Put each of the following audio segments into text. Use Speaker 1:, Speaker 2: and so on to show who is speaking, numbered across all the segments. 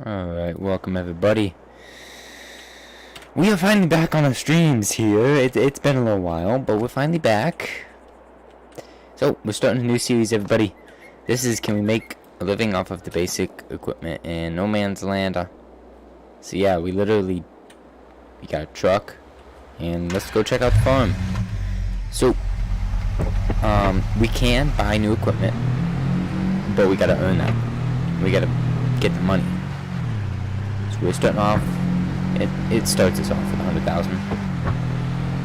Speaker 1: Alright, welcome everybody. We are finally back on our streams here. It's been a little while, but we're finally back. So, we're starting a new series, everybody. This is can we make a living off of the basic equipment in No Man's Land. So yeah, we got a truck, and let's go check out the farm. So, we can buy new equipment, but we gotta earn that. We gotta get the money. So we're starting off, it starts us off with 100,000,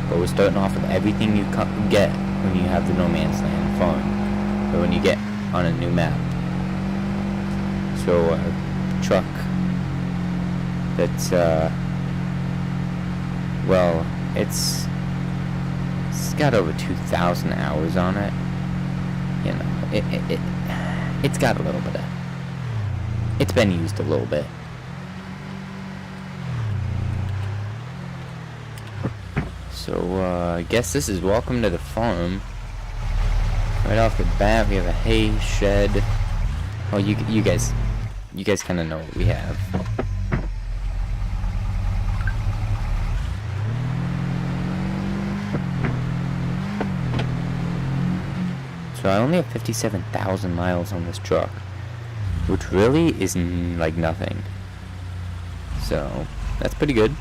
Speaker 1: but we're starting off with everything you get when you have the No Man's Land farm, or when you get on a new map. So a truck that's well, it's got over 2,000 hours on it. You know, it's got a little bit of, it's been used a little bit. So, I guess this is welcome to the farm. Right off the bat, we have a hay shed. Well, you guys kind of know what we have. So I only have 57,000 miles on this truck, which really is like nothing. So that's pretty good.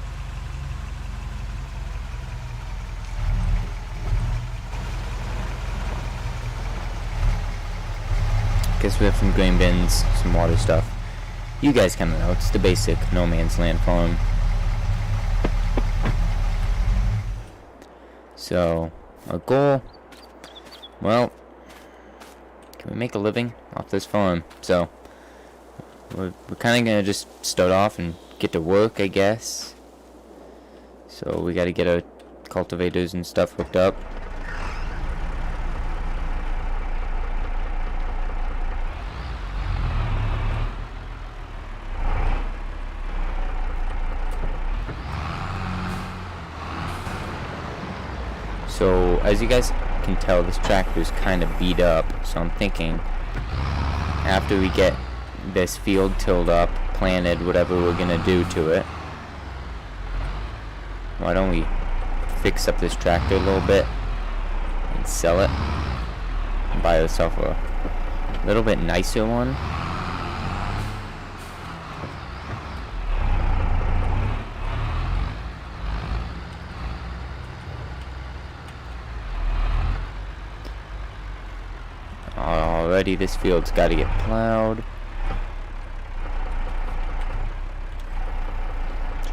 Speaker 1: Guess we have some grain bins, some water stuff. You guys kind of know, it's the basic No Man's Land farm. So, our goal, well, can we make a living off this farm? So, we're kind of going to just start off and get to work, I guess. So, we got to get our cultivators and stuff hooked up. So, as you guys can tell, this tractor's kind of beat up, so I'm thinking after we get this field tilled up, planted, whatever we're gonna do to it, why don't we fix up this tractor a little bit and sell it and buy ourselves a little bit nicer one. Already this field's got to get plowed.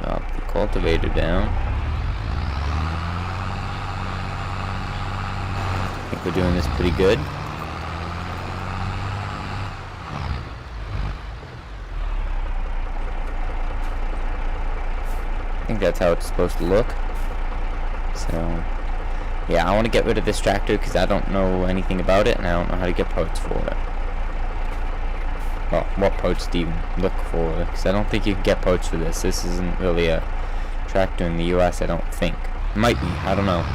Speaker 1: Drop the cultivator down. I think we're doing this pretty good. I think that's how it's supposed to look. So yeah, I want to get rid of this tractor because I don't know anything about it and I don't know how to get parts for it. Well, what parts do you look for? Because I don't think you can get parts for this. This isn't really a tractor in the US, I don't think. It might be, I don't know.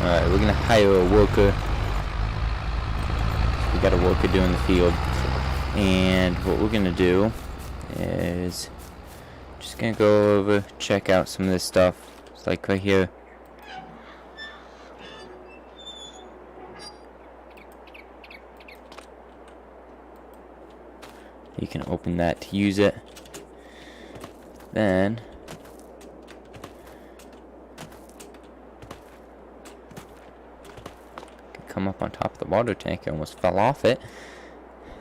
Speaker 1: Alright, we're gonna hire a worker. We got a worker doing the field. And what we're gonna do is just gonna go over, check out some of this stuff. It's like right here. You can open that to use it. Then come up on top of the water tank. I almost fell off it.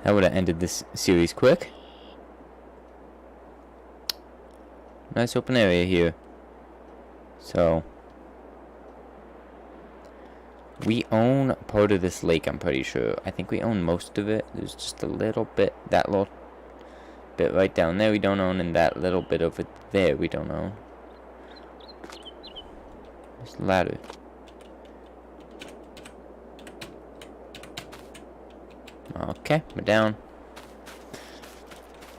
Speaker 1: That would have ended this series quick. Nice open area here. So we own part of this lake, I'm pretty sure. I think we own most of it. There's just a little bit, that little bit right down there we don't own, and that little bit over there we don't own. This ladder. Okay, we're down.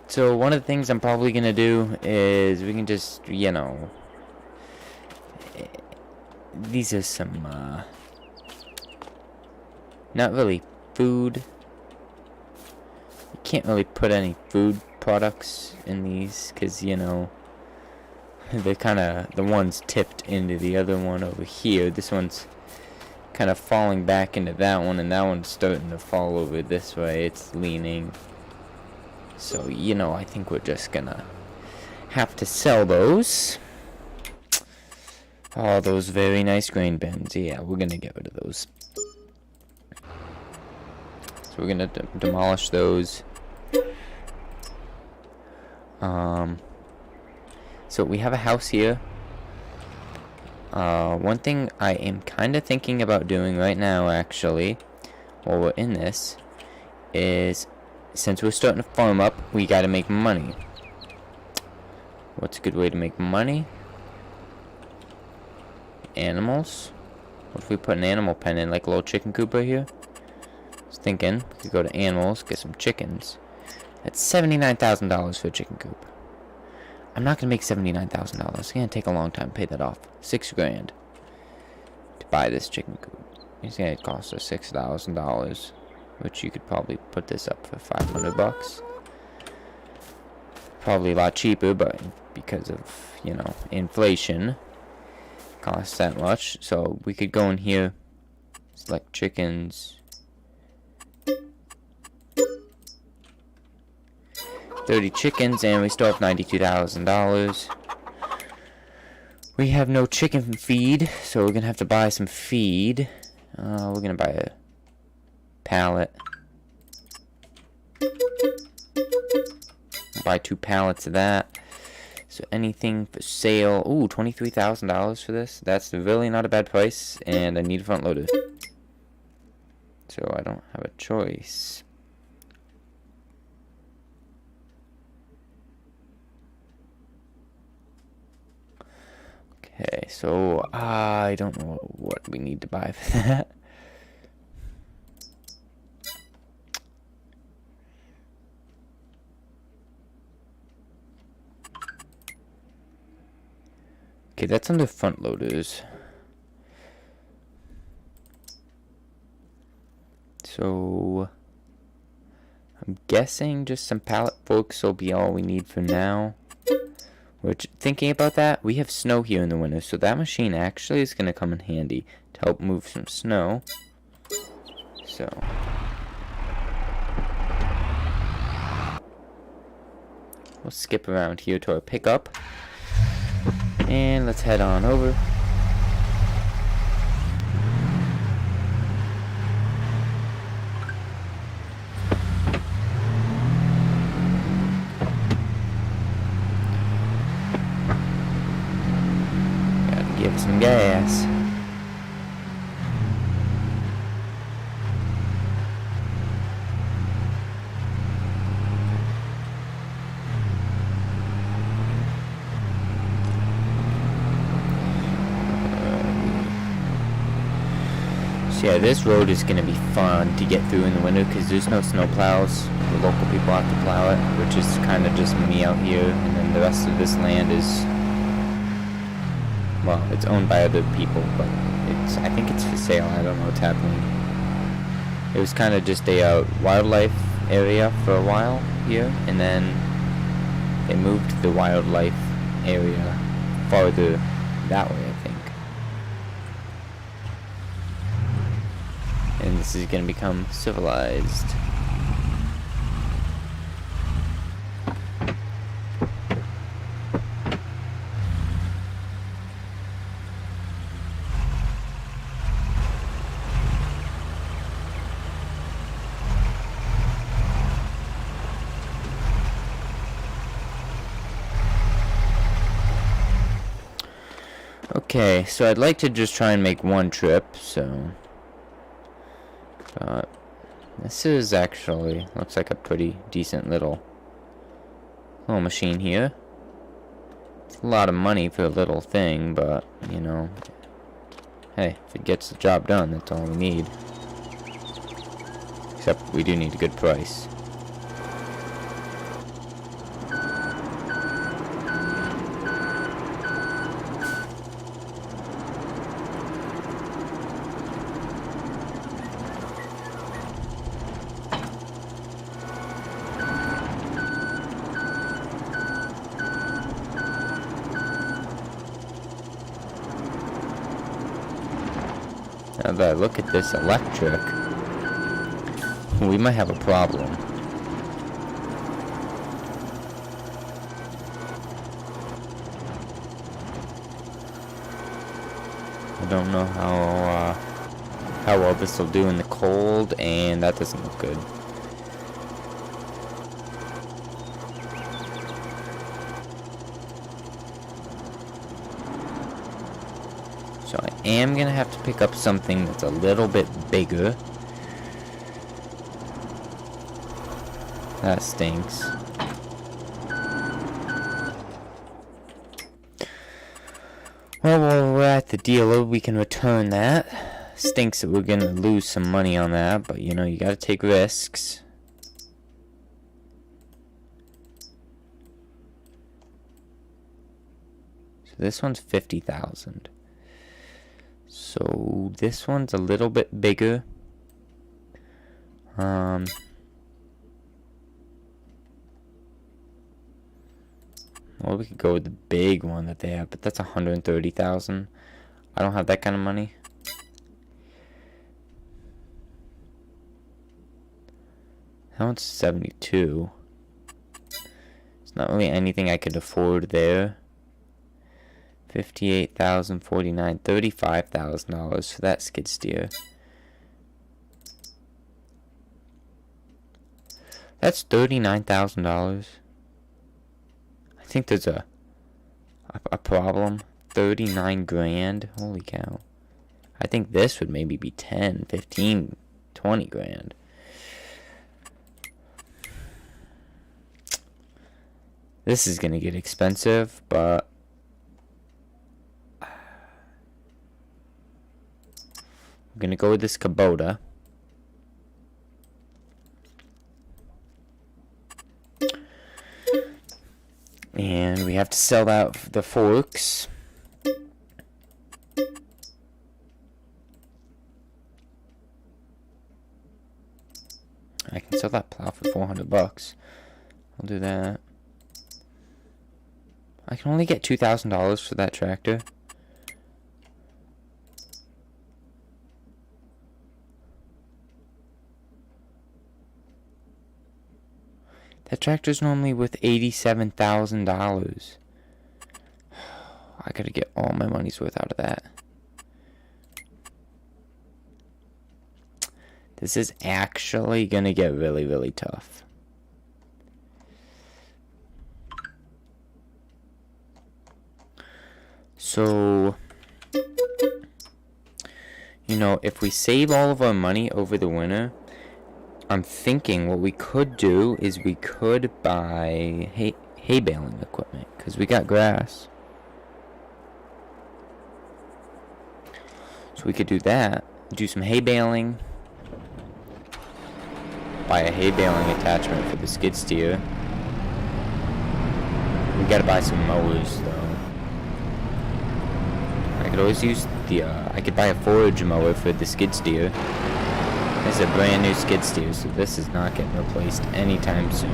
Speaker 1: So one of the things I'm probably gonna do is we can just, you know, these are some not really food. You can't really put any food products in these because, you know, they're kind of, the one's tipped into the other one over here. This one's kind of falling back into that one, and that one's starting to fall over this way. It's leaning. So, you know, I think we're just gonna have to sell those. Oh, those very nice grain bins. Yeah, we're gonna get rid of those. So we're gonna demolish those. So we have a house here. One thing I am kind of thinking about doing right now, actually, while we're in this, is since we're starting to farm up, we gotta make money. What's a good way to make money? Animals. What if we put an animal pen in, like a little chicken coop right here? I was thinking we could go to animals, get some chickens. That's $79,000 for a chicken coop. I'm not gonna make $79,000. It's gonna take a long time to pay that off. $6 grand to buy this chicken coop. It's gonna cost us $6,000, which you could probably put this up for $500. Probably a lot cheaper, but because of, you know, inflation, it costs that much. So we could go in here, select chickens. 30 chickens, and we still have $92,000. We have no chicken feed, so we're gonna have to buy some feed. We're gonna buy a pallet. Buy 2 pallets of that. So anything for sale? Ooh, $23,000 for this. That's really not a bad price, and I need a front loader, so I don't have a choice. Okay, so I don't know what we need to buy for that. Okay, that's under front loaders. So I'm guessing just some pallet forks will be all we need for now. Which, thinking about that, we have snow here in the winter, so that machine actually is going to come in handy to help move some snow. So we'll skip around here to our pickup, and let's head on over. Give some gas. So yeah, this road is going to be fun to get through in the winter because there's no snow plows. The local people have to plow it, which is kind of just me out here, and then the rest of this land is, well, it's owned by other people, but I think it's for sale. I don't know what's happening. It was kind of just a wildlife area for a while here, and then they moved the wildlife area farther that way, I think. And this is going to become civilized. Okay, so I'd like to just try and make one trip, so this is actually looks like a pretty decent little little machine here. It's a lot of money for a little thing, but, you know, hey, if it gets the job done, that's all we need. Except we do need a good price. Now that I look at this electric, we might have a problem. I don't know how well this will do in the cold, and that doesn't look good. So I am gonna have to pick up something that's a little bit bigger. That stinks. Well, while we're at the dealer, we can return that. Stinks that we're gonna lose some money on that, but you know, you gotta take risks. So this one's 50,000. So this one's a little bit bigger. Well, we could go with the big one that they have, but that's 130,000. I don't have that kind of money. That one's 72. It's not really anything I could afford there. 58,000, 49, $35,000 for that skid steer. That's $39,000. I think there's a problem. 39 grand. Holy cow. I think this would maybe be 10, 15, 20 grand. This is gonna get expensive, but I'm gonna go with this Kubota. And we have to sell out the forks. I can sell that plow for 400 bucks. I'll do that. I can only get $2,000 for that tractor. That tractor's normally worth $87,000. I gotta get all my money's worth out of that. This is actually gonna get really, really tough. So, you know, if we save all of our money over the winter, I'm thinking what we could do is we could buy hay baling equipment, because we got grass. So we could do that, do some hay baling, buy a hay baling attachment for the skid steer. We gotta buy some mowers though. I could always use the, I could buy a forage mower for the skid steer. This is a brand new skid steer, so this is not getting replaced anytime soon.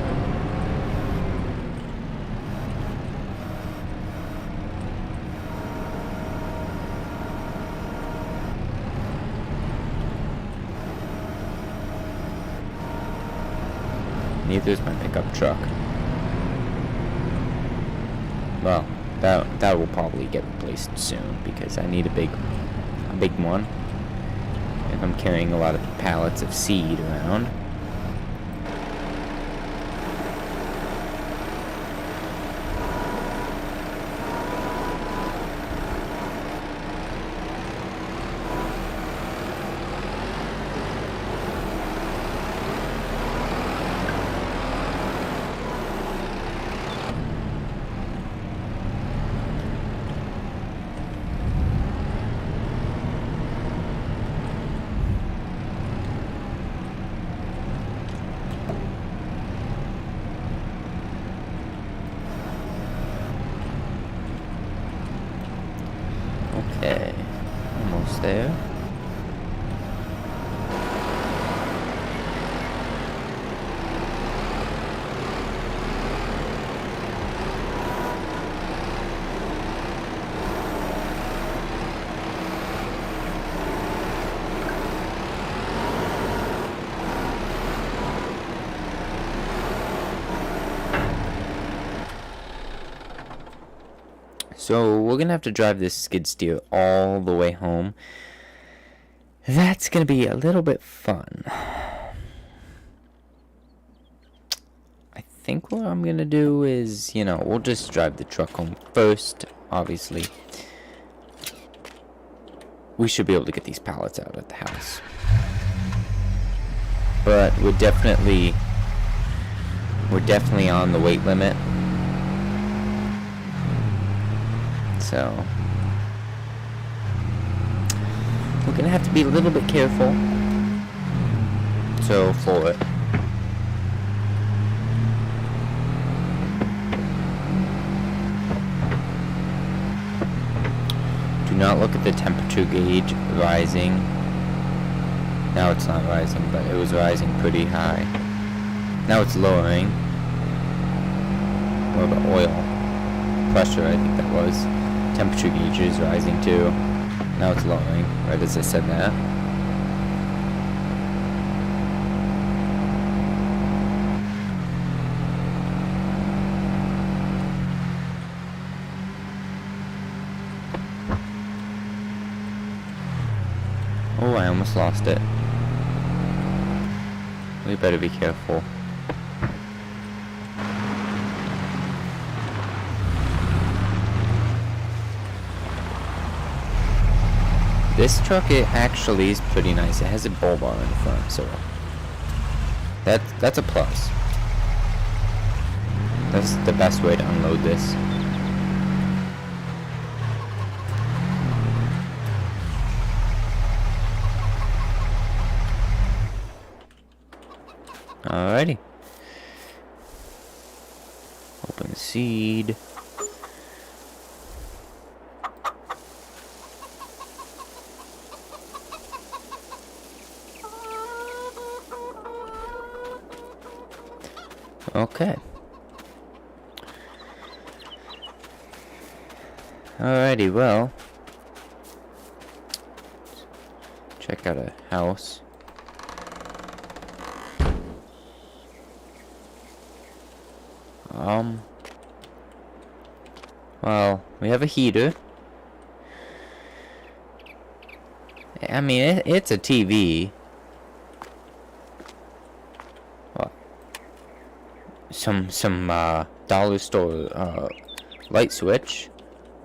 Speaker 1: Neither is my pickup truck. Well, that will probably get replaced soon because I need a big one. If I'm carrying a lot of pallets of seed around. Okay, almost there. So we're gonna have to drive this skid steer all the way home. That's gonna be a little bit fun. I think what I'm gonna do is, we'll just drive the truck home first, obviously. We should be able to get these pallets out at the house. But we're definitely on the weight limit. So we're gonna have to be a little bit careful. So for it. Do not look at the temperature gauge rising. Now it's not rising, but it was rising pretty high. Now it's lowering. Or the oil pressure, I think that was. Temperature gauge is rising too. Now it's lowering, right as I said that. Oh, I almost lost it. We better be careful. This truck, it actually is pretty nice. It has a bull bar in the front, so that's a plus. That's the best way to unload this. Alrighty. Open the seed. Okay. Alrighty, well. Check out a house. Well, we have a heater. I mean, it's a TV. Well, some dollar store light switch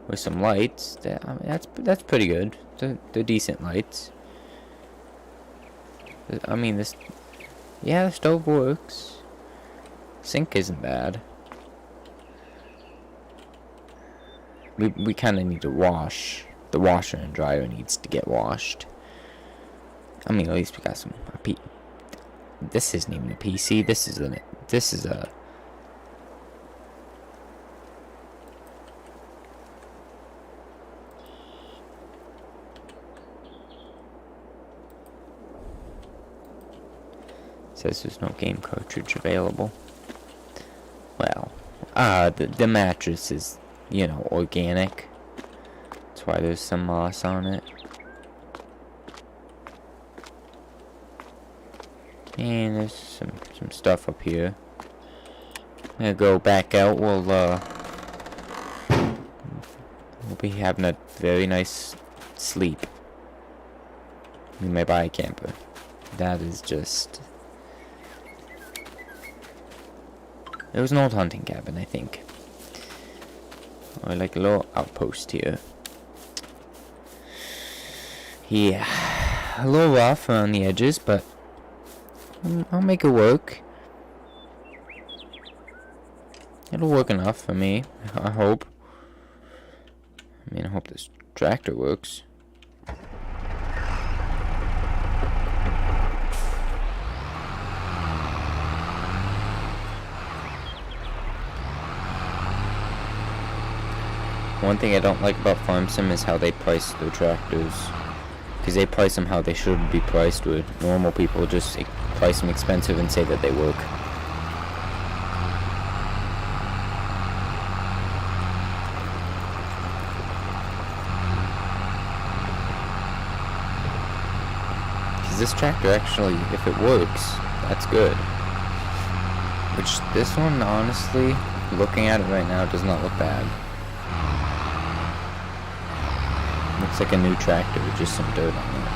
Speaker 1: with some lights. I mean, that's pretty good. They're decent lights. I mean, the stove works. Sink isn't bad. We kind of need to wash. The washer and dryer needs to get washed. I mean, at least we got some. This isn't even a PC. This is a. Says there's no game cartridge available. Well, the mattress is, organic. That's why there's some moss on it. And there's some stuff up here. I'm gonna go back out. We'll be having a very nice sleep. We may buy a camper. That is just. It was an old hunting cabin, I think. Or like a little outpost here. Yeah, a little rough around the edges, but I'll make it work. It'll work enough for me, I hope. I mean, I hope this tractor works. One thing I don't like about Farm Sim is how they price their tractors. Because they price them how they should be priced, where normal people just price them expensive and say that they work. Because this tractor actually, if it works, that's good. Which, this one, honestly, looking at it right now, does not look bad. Looks like a new tractor with just some dirt on it.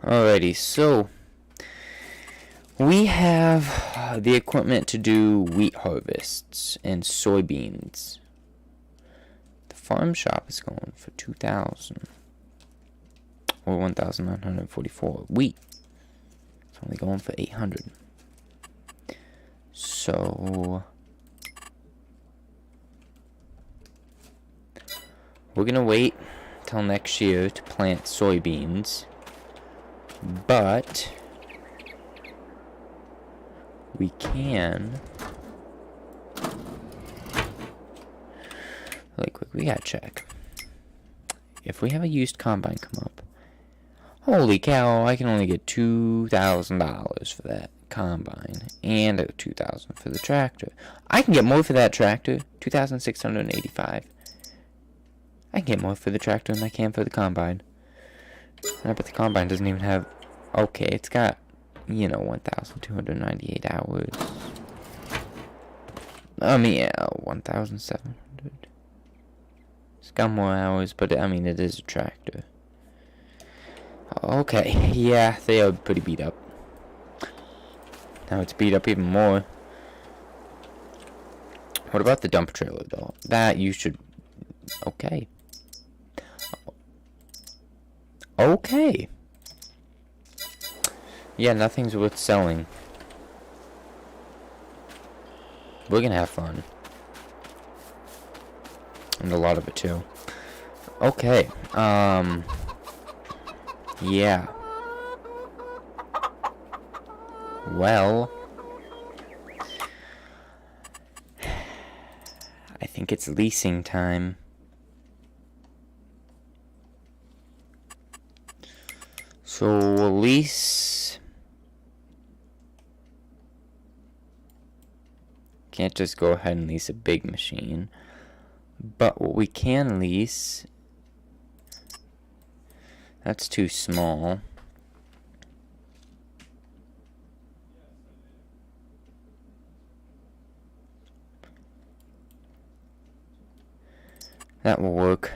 Speaker 1: Alrighty, so we have the equipment to do wheat harvests and soybeans. The farm shop is going for 2,000 or 1,944. Wheat, it's only going for 800. So we're gonna wait till next year to plant soybeans. But we can, really quick, we gotta check. If we have a used combine come up, holy cow, I can only get $2,000 for that combine and $2,000 for the tractor. I can get more for that tractor, $2,685. I can get more for the tractor than I can for the combine. I bet the combine doesn't even have... Okay, it's got, 1,298 hours. I mean, yeah, 1,700. It's got more hours, but, it is a tractor. Okay, yeah, they are pretty beat up. Now it's beat up even more. What about the dump trailer, though? That you should... Okay. Okay. Yeah, nothing's worth selling. We're gonna have fun. And a lot of it, too. Okay. Yeah. Well. I think it's leasing time. So we'll lease. Can't just go ahead and lease a big machine. But what we can lease, that's too small. That will work.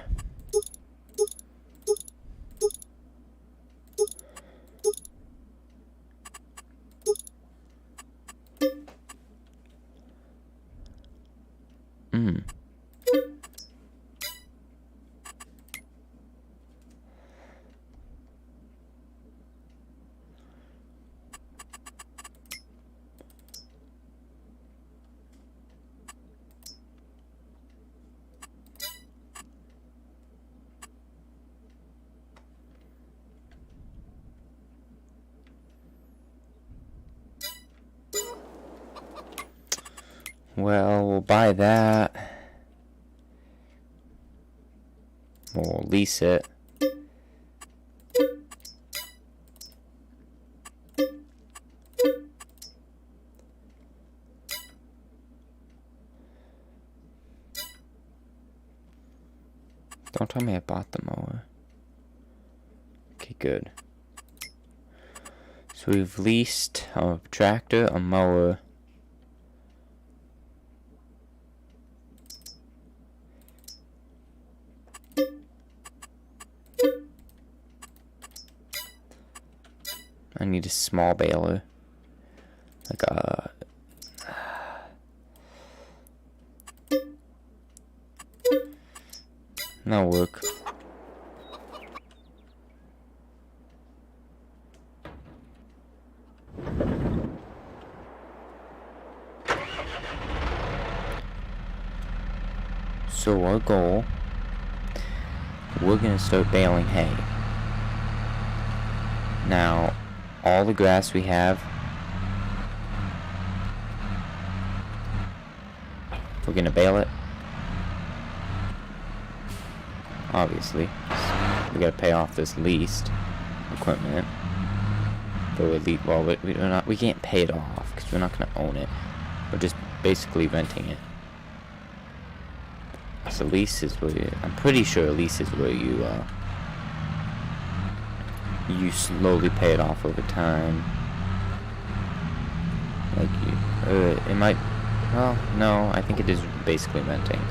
Speaker 1: Well, we'll buy that. We'll lease it. Don't tell me I bought the mower. Okay, good. So we've leased a tractor, a mower, I need a small baler. Like a... That'll work. So our goal, we're gonna start baling hay. Now, all the grass we have, we're gonna bale it. Obviously, we gotta pay off this leased equipment. We can't pay it off because we're not gonna own it. We're just basically renting it. So lease is where I'm pretty sure a lease is where you slowly pay it off over time. Like it might. Well, no, I think it is basically renting.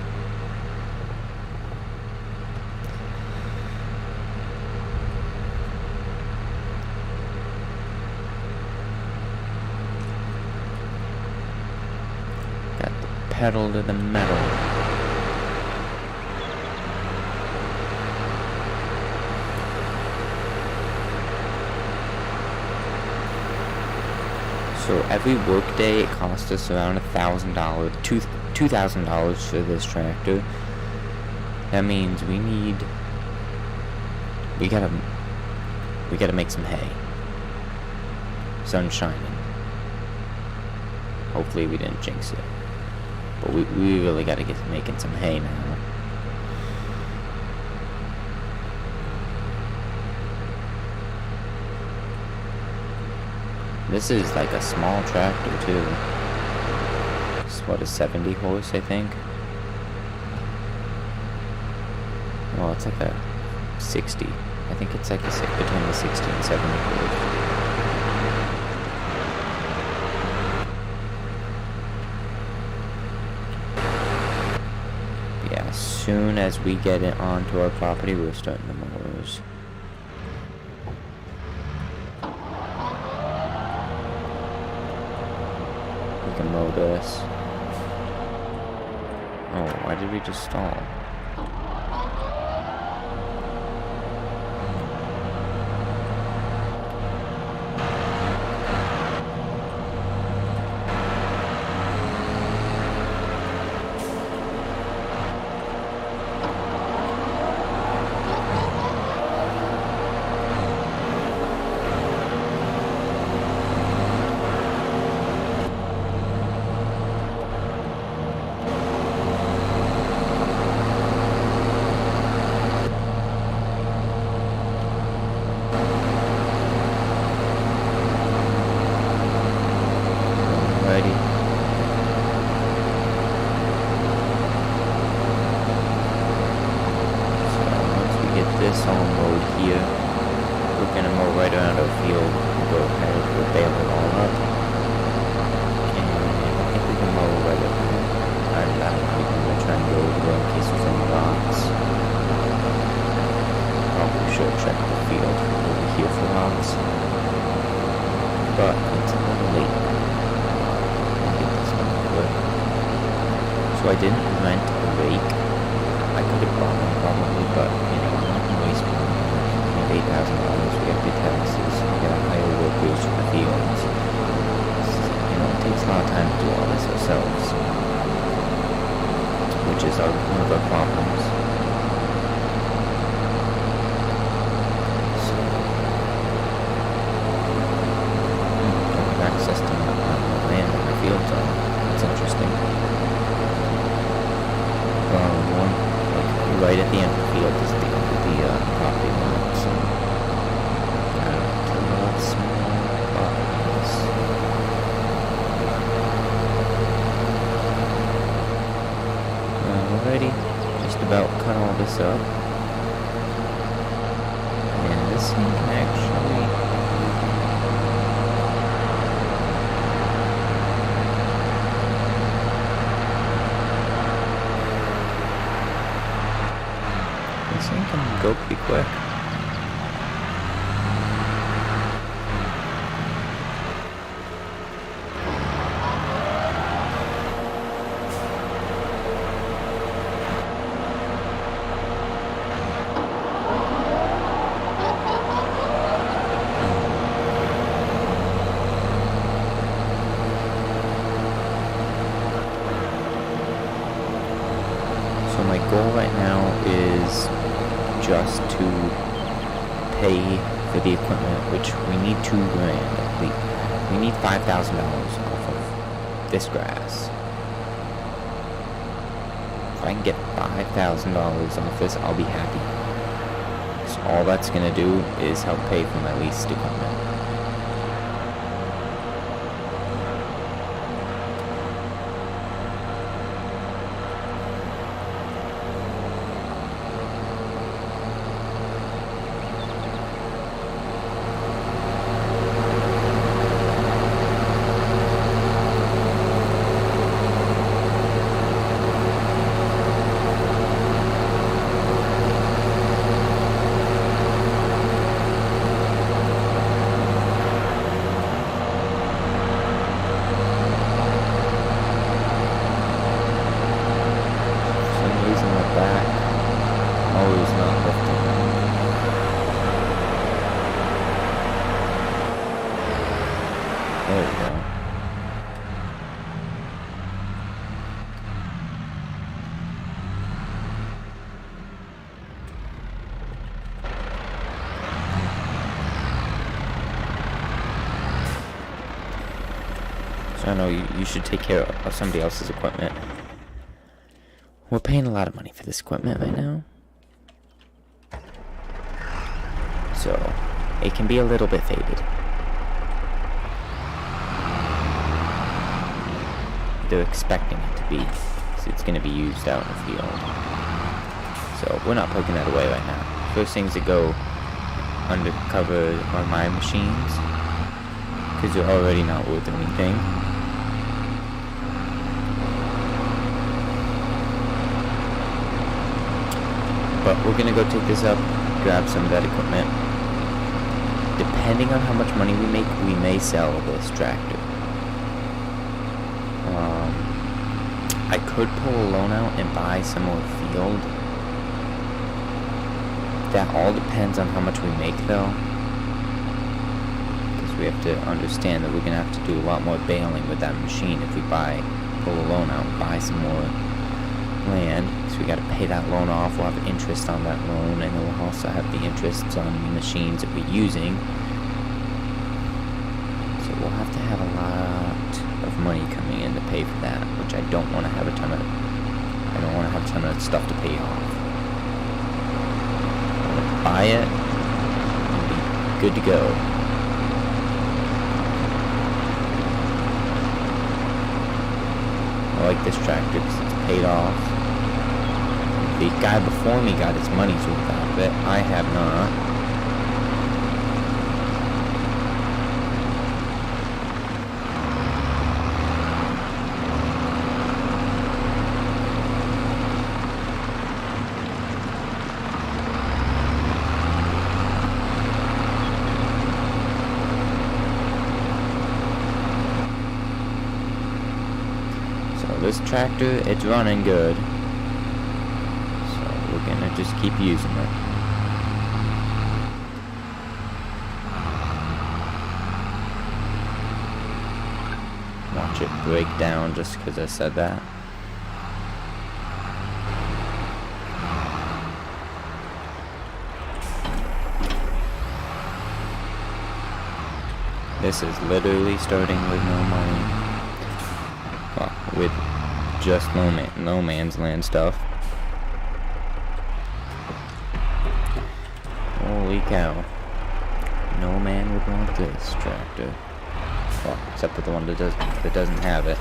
Speaker 1: Got the pedal to the metal. So every workday it costs us around $1,000, $2,000 for this tractor. That means we gotta make some hay. Sun's shining. Hopefully we didn't jinx it. But we really gotta get making some hay now. This is like a small tractor too. It's what, a 70 horse, I think? Well, it's like a 60. I think it's like between the 60 and 70 horse. Yeah, as soon as we get it onto our property, we're starting the mowers. Can mow this. Oh, why did we just stall? This all mowed here. We're gonna mow right around our field and go ahead and we'll bale it all up. And I think we can mow right up here. I don't know, I'm gonna try and go over there in case there's any rocks. Probably should check the field over here for rocks. But it's a little late. I'll get this one quick. So I didn't rent a rake. I could have bought one probably, but you know, waste money. We have $8,000, we have big taxes, we gotta hire workers for the fields. You know, it takes a lot of time to do all this ourselves, which is one of our problems. So, don't have access to the land that my fields are. That's interesting. Right at the end of the field is the property line, so to the small properties. Alrighty, just about cut all this up, and this thing can actually... This thing can go pretty quick. my goal right now is just to pay for the equipment, which we need $2,000. We need $5,000 off of this grass. If I can get $5,000 off this, I'll be happy. So all that's gonna do is help pay for my leased equipment. There we go. So I know you should take care of somebody else's equipment. We're paying a lot of money for this equipment right now. So it can be a little bit faded. They're expecting it to be, so it's going to be used out in the field. So we're not poking that away right now. First things to go undercover are my machines, because they're already not worth anything. But we're going to go take this up, grab some of that equipment. Depending on how much money we make, we may sell this tractor. I could pull a loan out and buy some more field. That all depends on how much we make, though. Because we have to understand that we're going to have to do a lot more baling with that machine if we pull a loan out and buy some more land. So we got to pay that loan off. We'll have interest on that loan, and we'll also have the interests on the machines that we're using. So we'll have to have a lot of money coming in to pay for that, which I don't want to have a ton of stuff to pay off. I'm gonna buy it and be good to go. I like this tractor because it's paid off. The guy before me got his money's worth out of it. I have not. This tractor, it's running good, so we're gonna just keep using it. Watch it break down just because I said that. This is literally starting with no money. Well, with just no man's land stuff. Holy cow. No man would want this tractor. Well, except for the one that doesn't have it.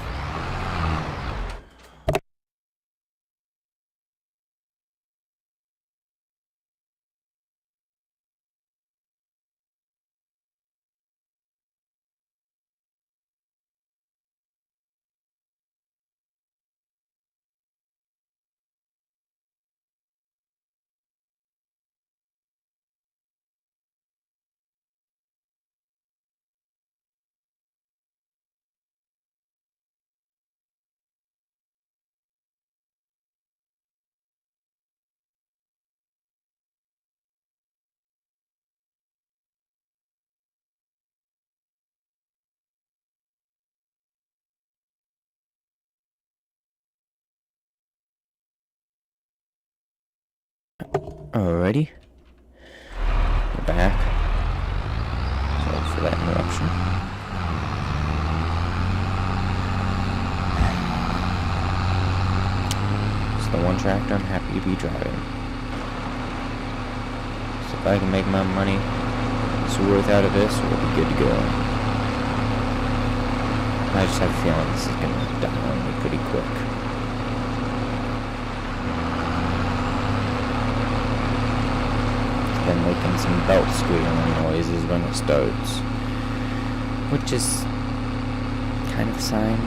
Speaker 1: Alrighty. We're back. Sorry for that interruption. It's the one tractor I'm happy to be driving. So if I can make my money worth out of this, we'll be good to go. I just have a feeling this is gonna die on me pretty quick. It's been making some belt squealing noises when it starts, which is kind of a sign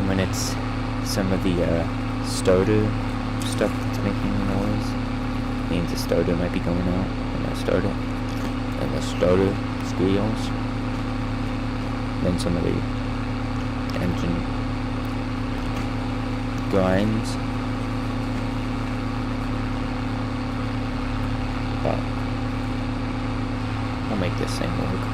Speaker 1: when it's some of the starter stuff that's making the noise. It means the starter might be going out when I start it. And the starter squeals, then some of the engine grinds, but I'll make this thing work.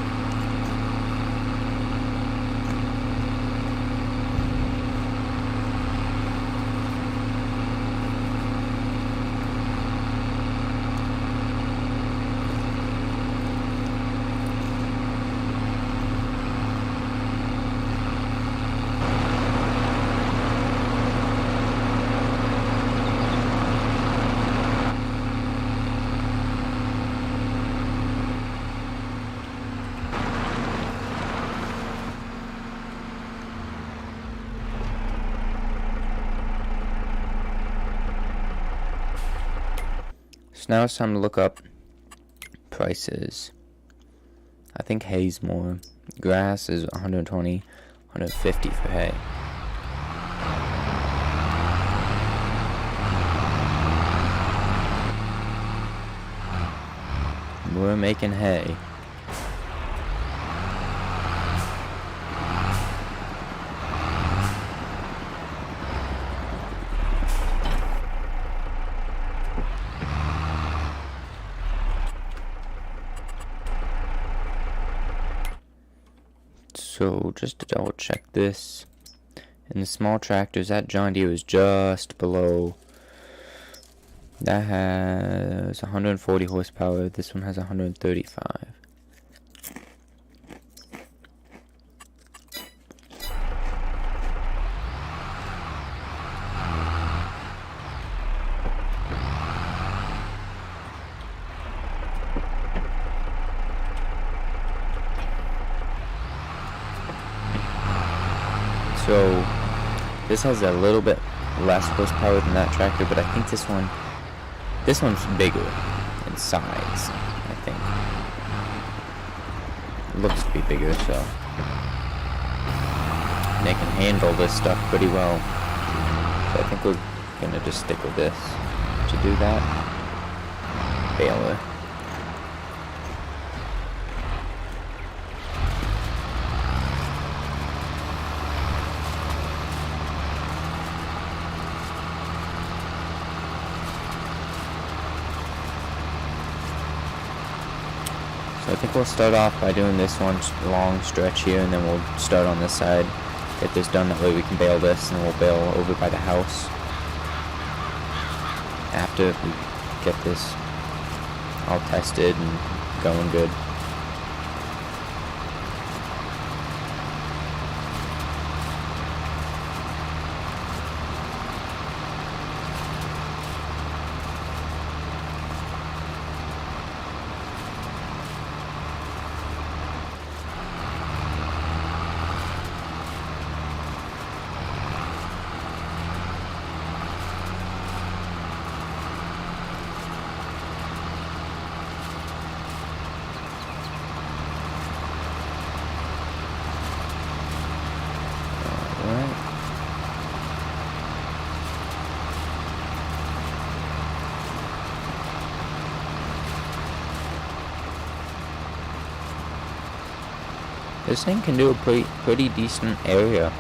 Speaker 1: So now it's time to look up prices. I think hay's more. Grass is 120, 150 for hay. We're making hay. So, just to double check this, in the small tractors, that John Deere is just below. That has 140 horsepower, this one has 135. So, this has a little bit less horsepower than that tractor, but I think this one's bigger in size, I think. It looks to be bigger, so they can handle this stuff pretty well. So I think we're gonna just stick with this to do that. Baler. So I think we'll start off by doing this one long stretch here, and then we'll start on this side, get this done, that way we can bale this, and we'll bale over by the house after we get this all tested and going good. This thing can do a pretty decent area.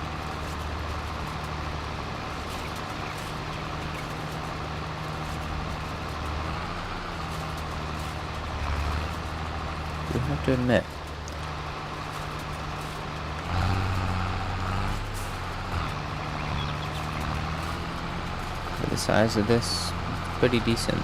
Speaker 1: You have to admit. For the size of this, pretty decent.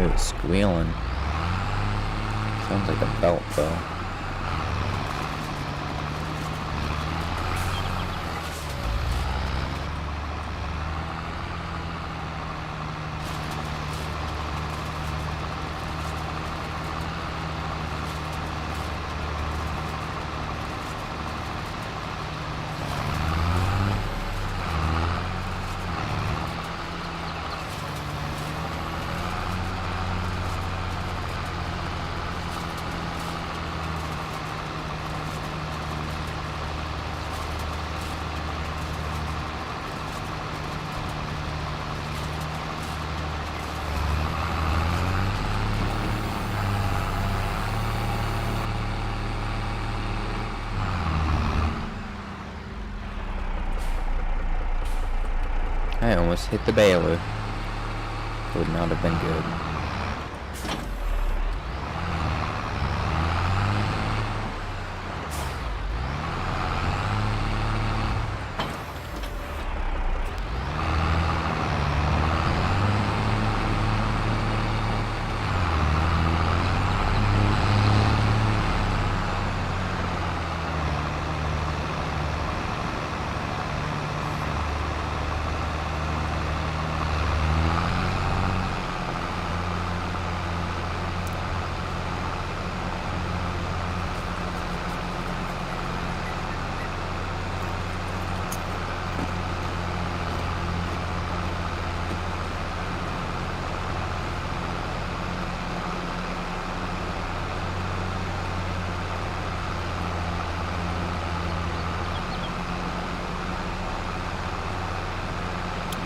Speaker 1: hear it squealing. Sounds like a belt, though. I almost hit the baler. Would not have been good.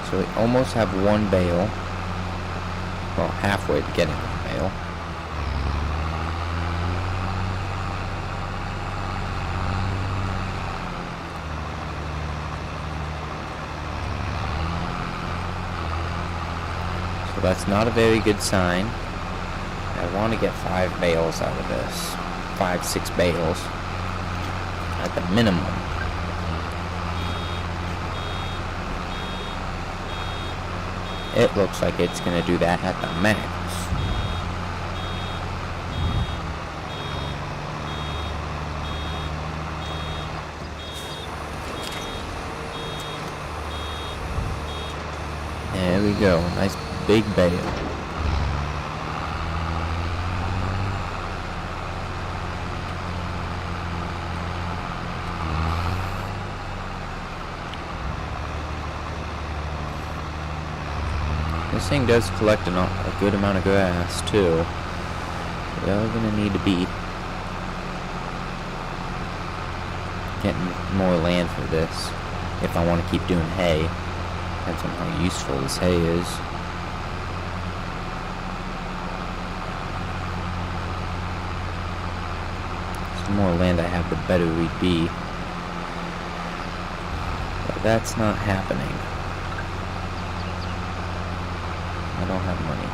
Speaker 1: So we almost have one bale. Well, halfway to getting one bale. So that's not a very good sign. I want to get 5 bales out of this. 5, 6 bales. At the minimum. It looks like it's going to do that at the max. There we go. Nice big bale. This thing does collect a good amount of grass, too. We are going to need to be getting more land for this if I want to keep doing hay. Depends on how useful this hay is. The more land I have, the better we'd be. But that's not happening. I don't have money.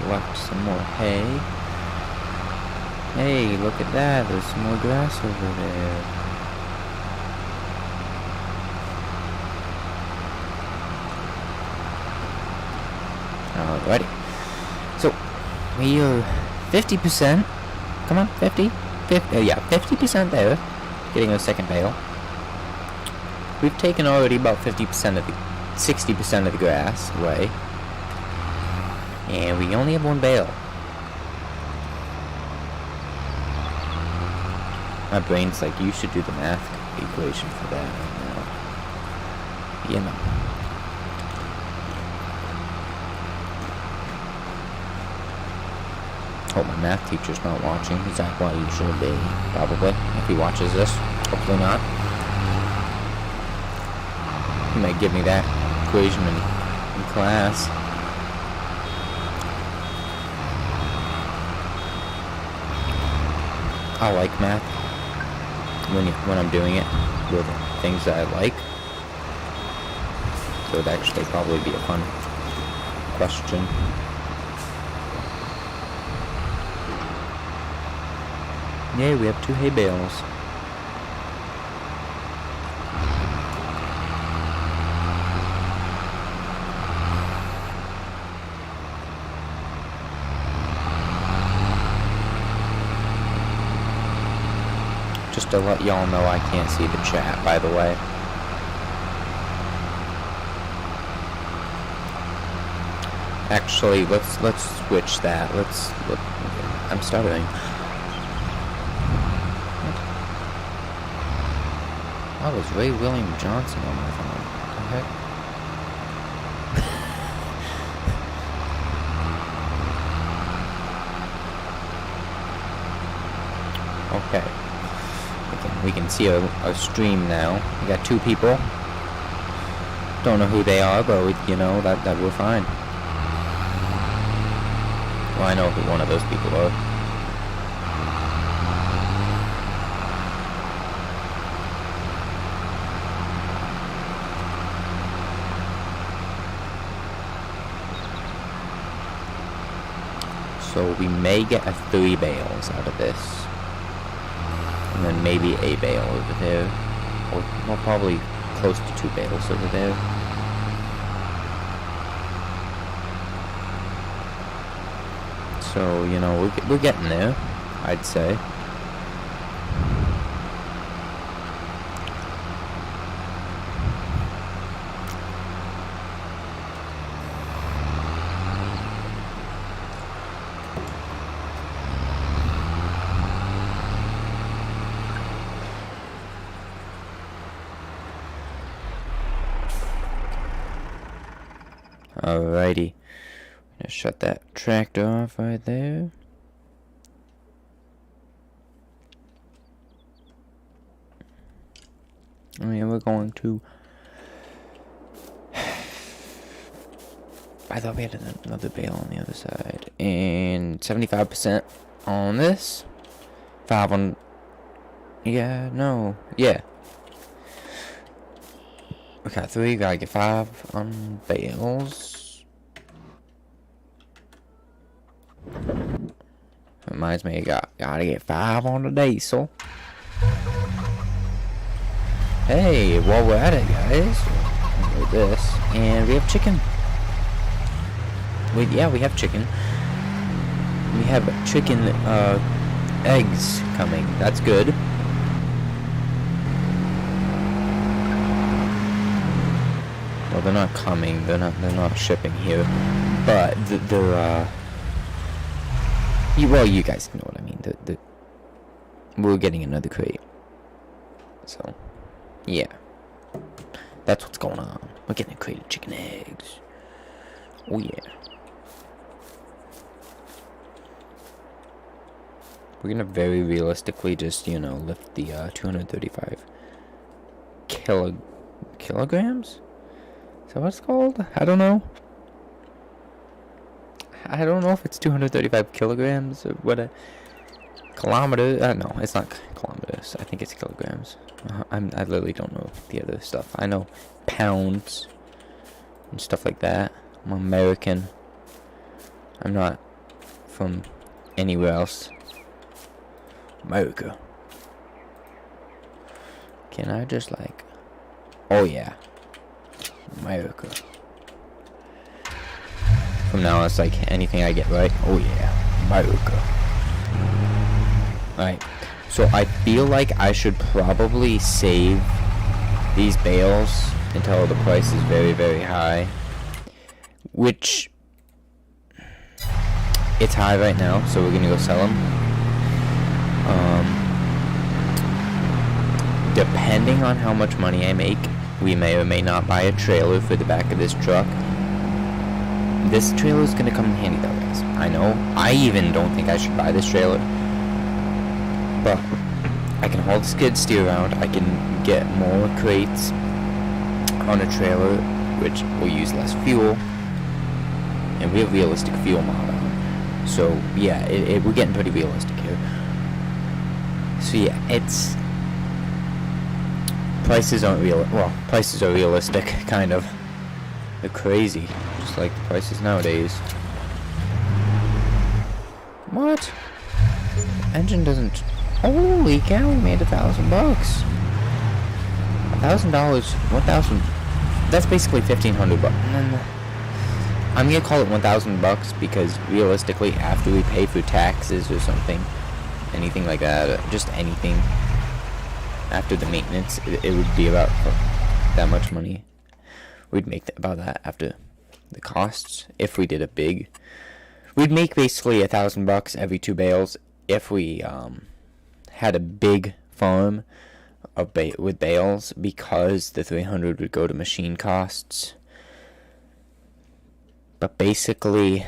Speaker 1: Left some more hay. Hey, look at that. There's some more grass over there. Alrighty. So, we are 50%. Come on, 50? 50 yeah, 50% there. Getting a second bale. We've taken already about 50% of the 60% of the grass away. And we only have one bale. My brain's like, you should do the math equation for that right now. You know. Hope my math teacher's not watching. He's like, well, you should be. Probably. If he watches this. Hopefully not. He might give me that equation in class. I like math when I'm doing it with things that I like. So it'd actually probably be a fun question. Yay, we have 2 hay bales. Just to let y'all know, I can't see the chat, by the way. Actually, let's switch that. I'm stuttering. That was Ray William Johnson on my phone. What the heck? Okay. We can see a stream now. We got 2 people. Don't know who they are, but you know that we're fine. Well, I know who one of those people are. So we may get 3 bales out of this. And then maybe a bale over there. Or well, probably close to 2 bales over there. So, you know, we're getting there, I'd say. Alrighty. I'm gonna shut that tractor off right there. And we're going to... I thought we had another bale on the other side. And 75% on this. 5 on... Yeah, no. Yeah. We got 3, gotta get 5 on bales. Reminds me, gotta get 5 on the diesel. Hey, while we're at it, guys, with this, and we have chicken. Yeah, we have chicken. We have chicken, eggs coming. That's good. Well, they're not coming. They're not shipping here. But they're well, you guys know what I mean. We're getting another crate. So, yeah. That's what's going on. We're getting a crate of chicken eggs. Oh yeah. We're gonna very realistically just, you know, lift the 235 kilograms? Is that what it's called? I don't know. I don't know if it's 235 kilograms or what. Kilometers? No, it's not kilometers. I think it's kilograms. I literally don't know the other stuff. I know pounds and stuff like that. I'm American. I'm not from anywhere else. America. Can I just like... Oh yeah. America. From now on, it's like anything I get right. Oh yeah. America. Alright. So I feel like I should probably save these bales until the price is very, very high. Which... It's high right now, so we're gonna go sell them. Depending on how much money I make, we may or may not buy a trailer for the back of this truck. This trailer is gonna come in handy though, guys. I know. I even don't think I should buy this trailer. But I can haul the skid steer around. I can get more crates on a trailer, which will use less fuel. And we have realistic fuel model. So yeah, we're getting pretty realistic here. So yeah, it's... Prices aren't real. Well, prices are realistic, kind of. They're crazy, just like the prices nowadays. What? Engine doesn't... Holy cow, we made $1,000. $1,000, 1,000... That's basically 1,500 bucks. I'm gonna call it $1,000 because realistically, after we pay for taxes or something, anything like that, just anything, after the maintenance, it would be about that much money. We'd make about that after the costs if we did a big. We'd make basically $1,000 every 2 bales if we had a big farm of with bales, because the 300 would go to machine costs. But basically,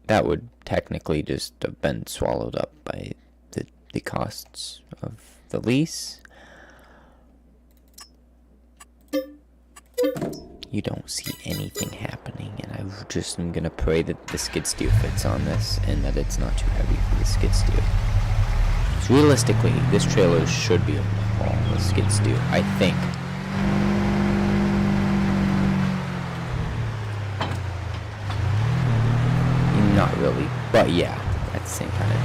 Speaker 1: that would technically just have been swallowed up by the costs of the lease. You don't see anything happening, and I just am gonna pray that the skid steer fits on this and that it's not too heavy for the skid steer. So realistically, this trailer should be able to haul the skid steer, I think. Not really, but yeah, at the same time.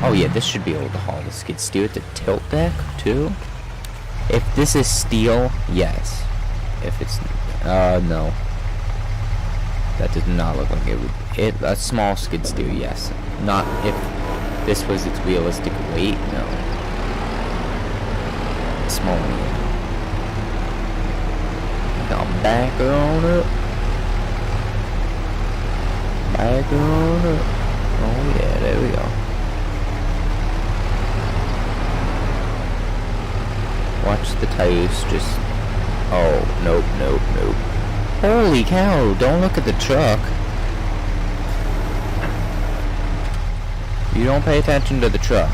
Speaker 1: Oh yeah, this should be able to haul the skid steer at the tilt deck too. If this is steel, yes. If it's no, that does not look like it would. A small skid steer, yes. Not if this was its realistic weight, no. Small one. Now back on it. Back on it. Oh yeah, there we go. Watch the tires just... Oh, nope, nope, nope. Holy cow, don't look at the truck. You don't pay attention to the truck.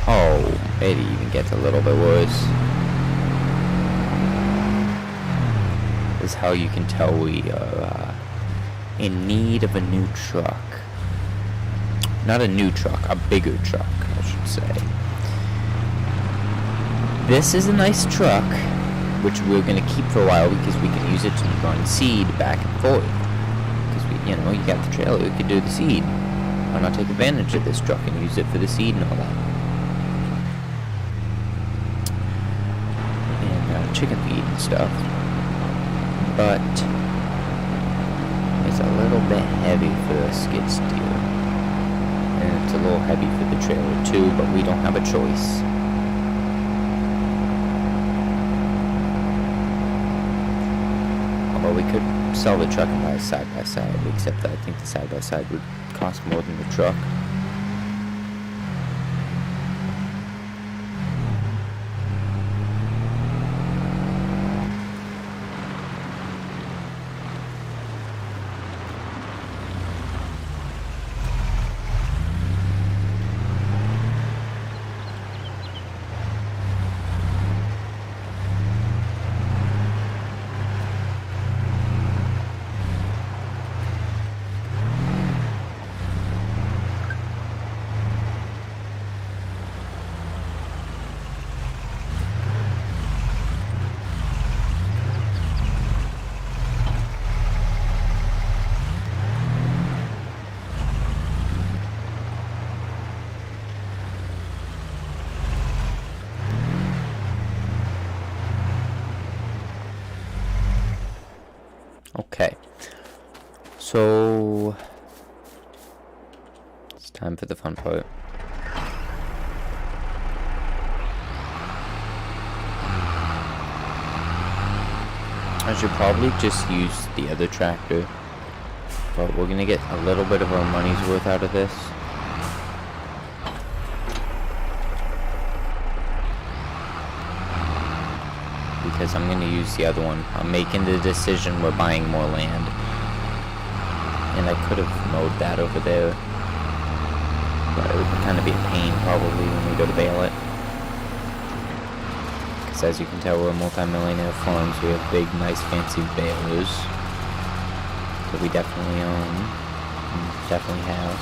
Speaker 1: Oh, it even gets a little bit worse. This is how you can tell we are in need of a new truck. Not a new truck, a bigger truck, I should say. This is a nice truck, which we're going to keep for a while because we can use it to run seed back and forth. Because, you know, you got the trailer, we could do the seed. Why not take advantage of this truck and use it for the seed and all that? And chicken feed and stuff. But it's a little bit heavy for a skid steer. And it's a little heavy for the trailer too, but we don't have a choice. Well, we could sell the truck and buy a side-by-side, except that I think the side-by-side would cost more than the truck. Okay, so it's time for the fun part. I should probably just use the other tractor, but we're gonna get a little bit of our money's worth out of this. Because I'm going to use the other one. I'm making the decision we're buying more land. And I could have mowed that over there. But it would kind of be a pain probably when we go to bale it. Because as you can tell, we're multi-millionaire farms. We have big, nice, fancy balers. That we definitely own. And definitely have.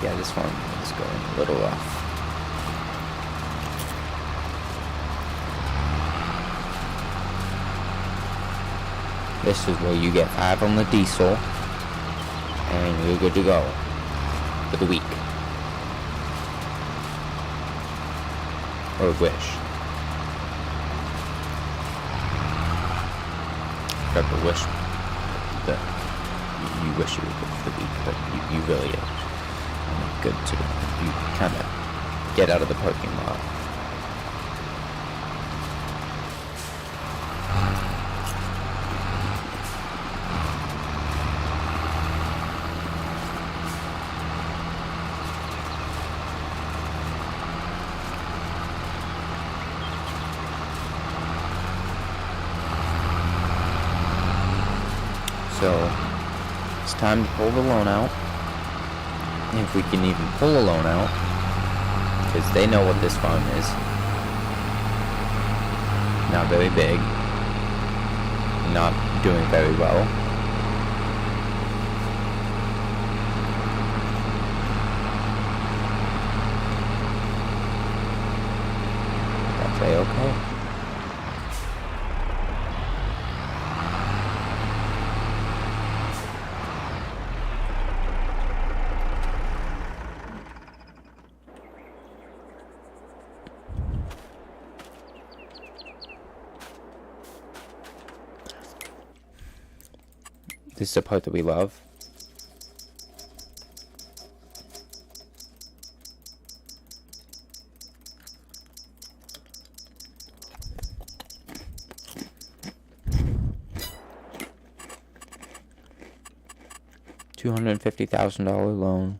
Speaker 1: Yeah, this farm is going a little rough. This is where you get 5 on the diesel, and you're good to go for the week. Or wish. Got the wish that you wish you were good for the week, but you really are good to. You kind of get out of the parking lot. So, it's time to pull the loan out. If we can even pull a loan out. Because they know what this farm is. Not very big. Not doing very well. That's A-okay. This is the part that we love. $250,000 loan.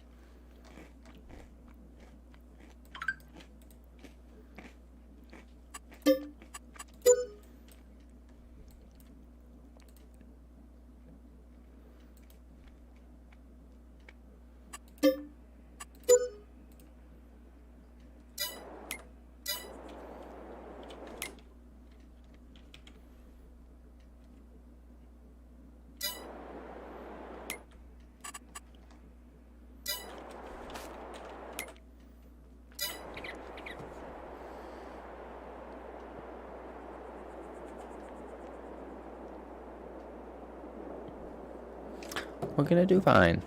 Speaker 1: We're gonna do fine.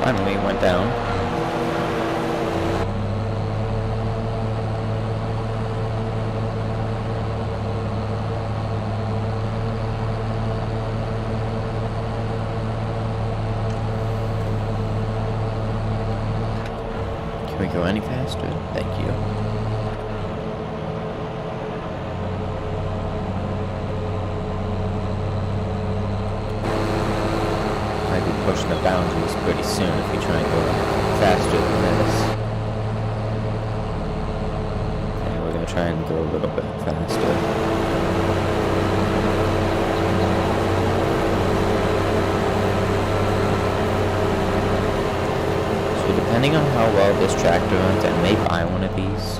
Speaker 1: Finally went down. Can we go any faster? Thank you. Pushing the boundaries pretty soon if we try and go faster than this. And we're going to try and go a little bit faster. So depending on how well this tractor runs, I may buy one of these.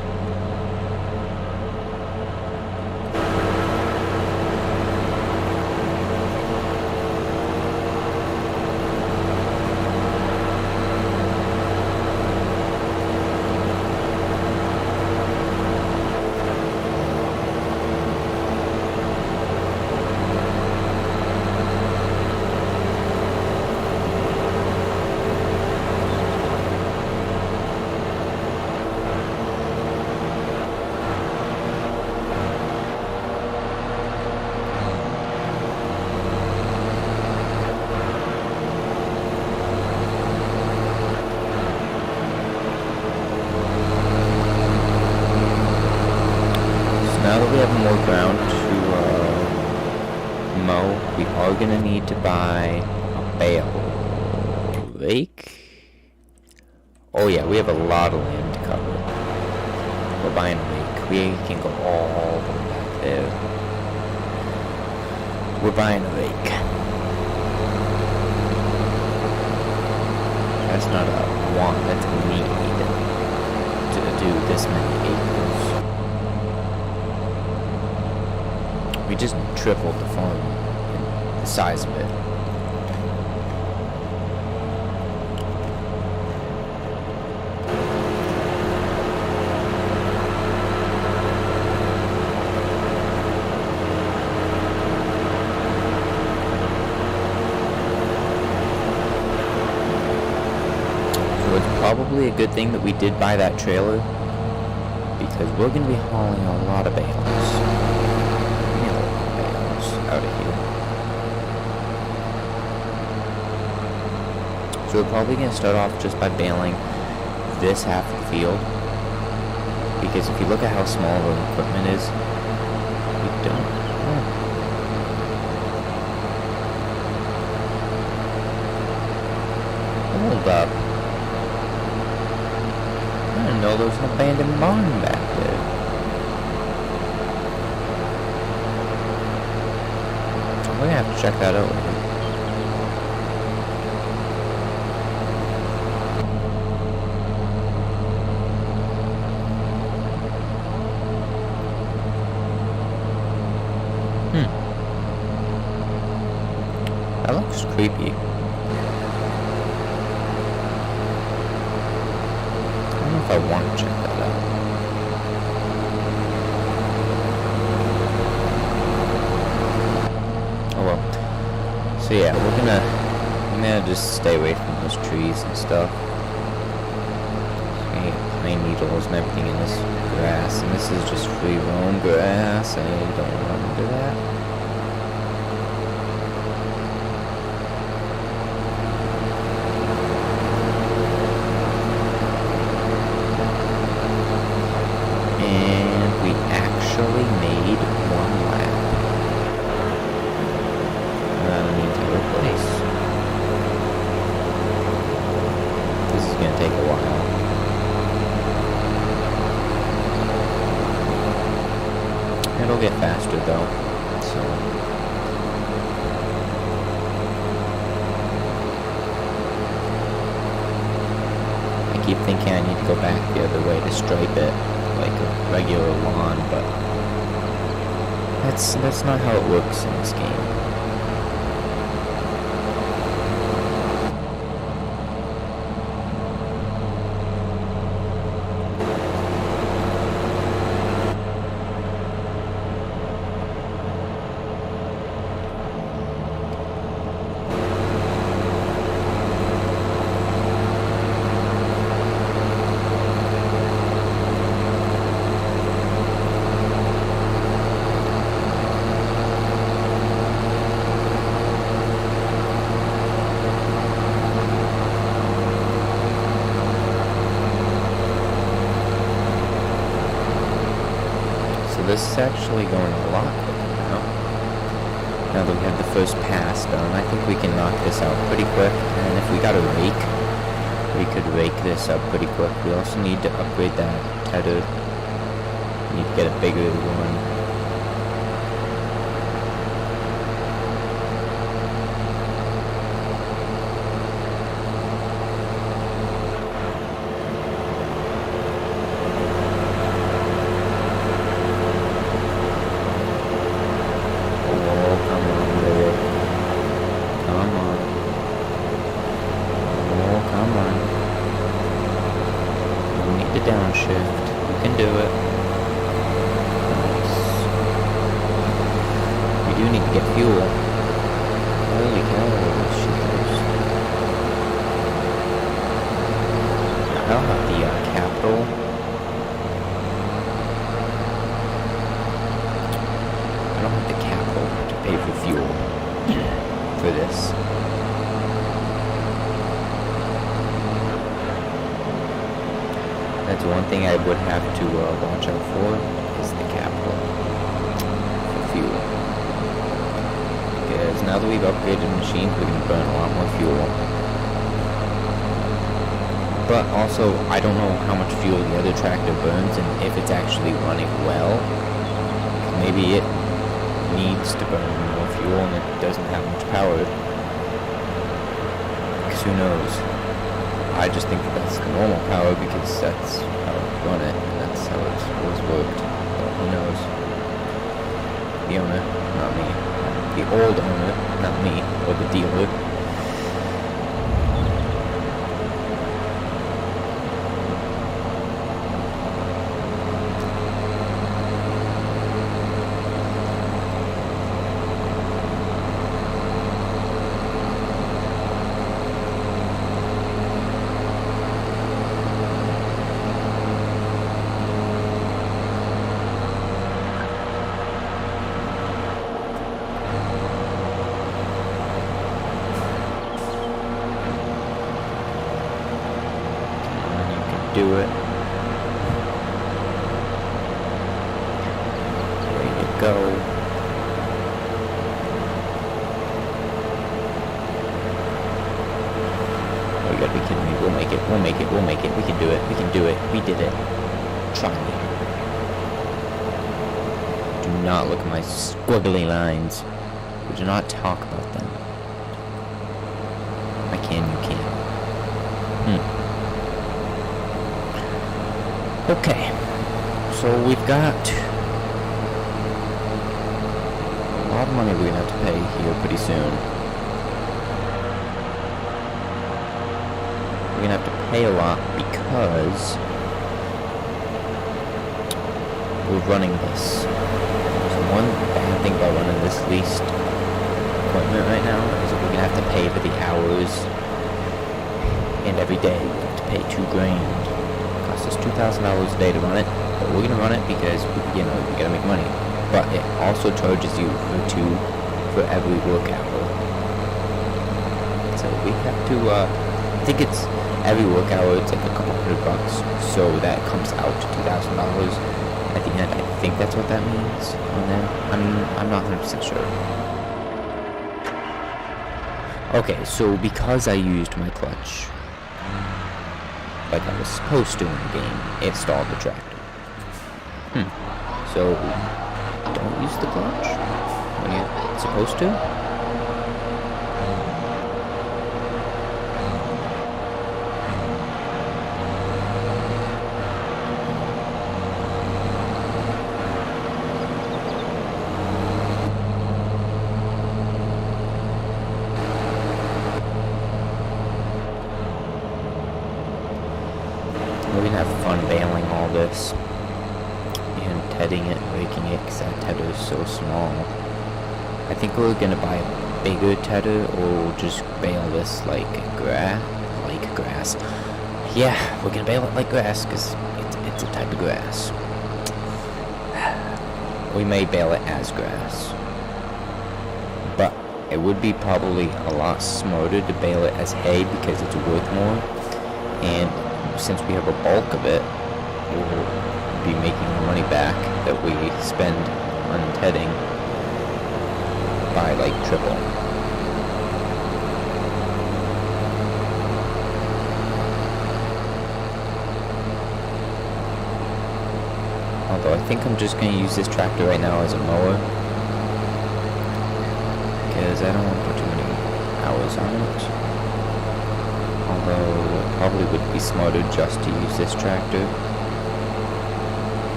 Speaker 1: gonna need to buy a bale. Rake? Oh yeah, we have a lot of land to cover. We're buying a rake. We can go all the way back there. We're buying a rake. That's not a want, that's a need to do this many acres. We just tripled the farm, the size of it. Probably a good thing that we did buy that trailer, because we're going to be hauling a lot of bales. A lot of bales out of here. So we're probably going to start off just by baling this half of the field, because if you look at how small the equipment is, we don't. Hold up. I didn't know there was an abandoned barn back there. We're gonna have to check that out later. That looks creepy. I want to check that out. Oh well. So yeah, I'm gonna just stay away from those trees and stuff. Pine needles and everything in this grass, and this is just free roam grass. I don't run into that. It'll get faster though, so I keep thinking I need to go back the other way to stripe it like a regular lawn, but that's not how it works in this game. This is actually going a lot quicker now. Now that we have the first pass done, I think we can knock this out pretty quick. And if we got a rake, we could rake this up pretty quick. We also need to upgrade that tether. We need to get a bigger one. Downshift. We can do it. Nice. We do need to get fuel. Holy cow, this shit goes. I don't have the capital. I don't have the capital to pay for fuel for this. That's one thing I would have to watch out for, is the capital for fuel. Because now that we've upgraded machines, we're going to burn a lot more fuel. But also, I don't know how much fuel the other tractor burns and if it's actually running well. Maybe it needs to burn more fuel and it doesn't have much power. Because who knows? I just think that that's the normal power because that's how it's run it and that's how it's always worked. But who knows? The owner, not me. The old owner, not me, or the dealer. Do it. Ready to go. Oh, you gotta be kidding me. We'll make it. We'll make it. We'll make it. We can do it. We can do it. We did it. Try me. Do not look at my squiggly lines. We do not talk about them. I can, you can. Okay, so we've got a lot of money we're going to have to pay here pretty soon. We're going to have to pay a lot because we're running this. So one bad thing about running this leased equipment right now is that we're going to have to pay for the hours, and every day we have to pay $2,000. It's $2,000 a day to run it, but we're gonna run it because we gotta make money. But it also charges you for every work hour. So we have to. I think it's every work hour. It's like a couple $100, so that comes out to $2,000 at the end. I think that's what that means on there. I'm not 100% sure. Okay, so because I used my clutch like I was supposed to in the game, it stalled the tractor. So, don't use the clutch when you're supposed to. We're gonna have fun bailing all this and tedding it, raking it, because that tedder is so small. I think we're gonna buy a bigger tedder, or we'll just bale this like grass. Yeah, we're gonna bale it like grass because it's a type of grass. We may bale it as grass, but it would be probably a lot smarter to bale it as hay because it's worth more, and since we have a bulk of it, we'll be making the money back that we spend on tedding by like triple. Although I think I'm just going to use this tractor right now as a mower, because I don't want to put too many hours on it. Although it probably would be smarter just to use this tractor.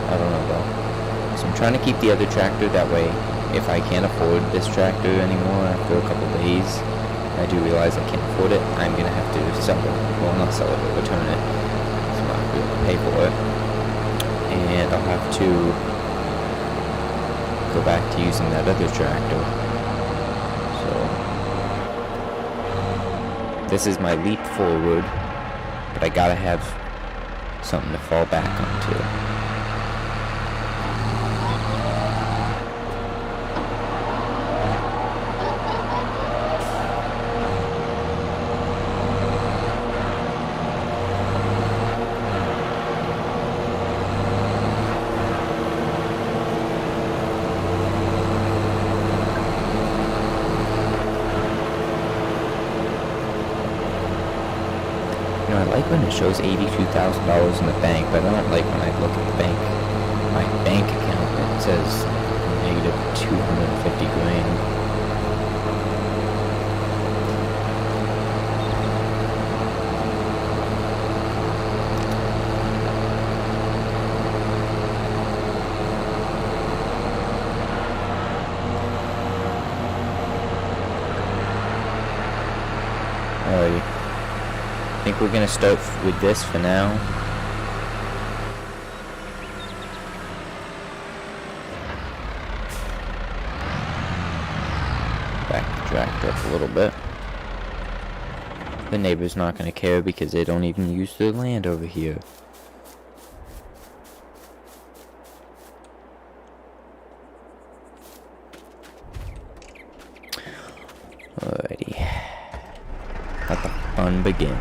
Speaker 1: I don't know though. So I'm trying to keep the other tractor, that way if I can't afford this tractor anymore after a couple days, I do realize I can't afford it, I'm going to have to sell it. Well, not sell it, but return it. So I'll have to pay for it. And I'll have to go back to using that other tractor. This is my leap forward, but I gotta have something to fall back onto. You know, I like when it shows $82,000 in the bank, but I don't like when I look at the bank. My bank account, it says negative 250 grand. Alrighty. I think we're gonna start with this for now. Back the tractor up a little bit. The neighbor's not gonna care because they don't even use their land over here. Alrighty. Let the fun begin.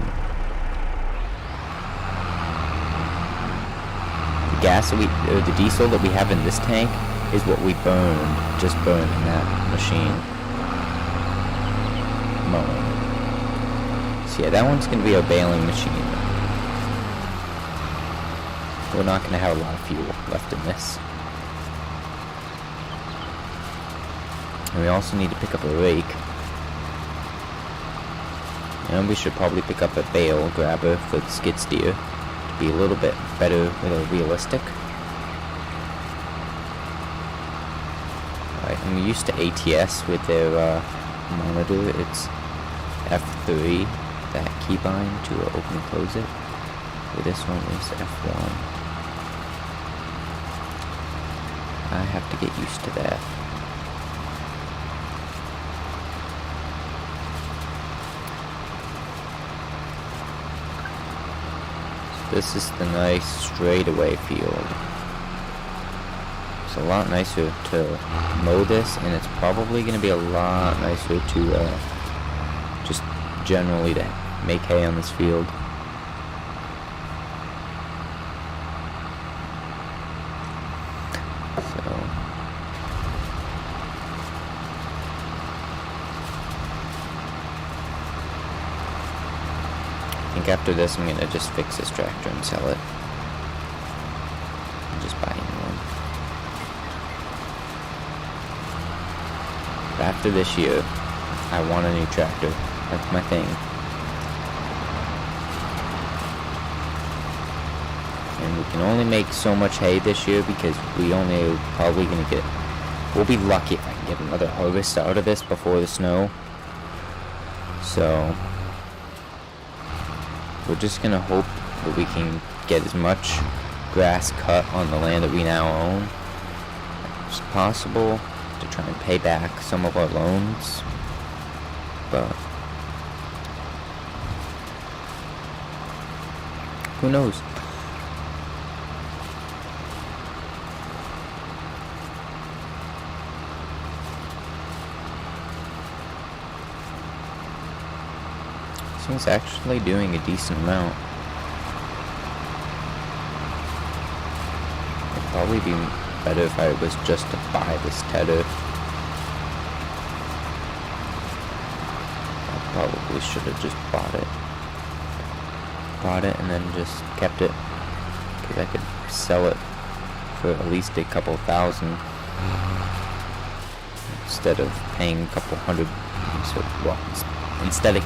Speaker 1: The gas that the diesel that we have in this tank is what we just burned in that machine. Mowing. So yeah, that one's gonna be a baling machine. We're not gonna have a lot of fuel left in this. And we also need to pick up a rake. And we should probably pick up a bale grabber for the skid steer to be a little bit better, realistic. Alright, I'm used to ATS with their monitor. It's F3, that keybind to open and close it. But this one is F1. I have to get used to that. This is the nice straightaway field. It's a lot nicer to mow this, and it's probably going to be a lot nicer to just generally to make hay on this field. After this, I'm gonna just fix this tractor and sell it, and just buy a new one. But after this year, I want a new tractor. That's my thing. And we can only make so much hay this year because we only are probably gonna get. We'll be lucky if I can get another harvest out of this before the snow. So. We're just gonna hope that we can get as much grass cut on the land that we now own as possible to try and pay back some of our loans. But who knows? It's actually doing a decent amount. It'd probably be better if I was just to buy this tether. I probably should have just bought it and then just kept it, because I could sell it for at least a couple thousand instead of paying a couple hundred. So, well, instead of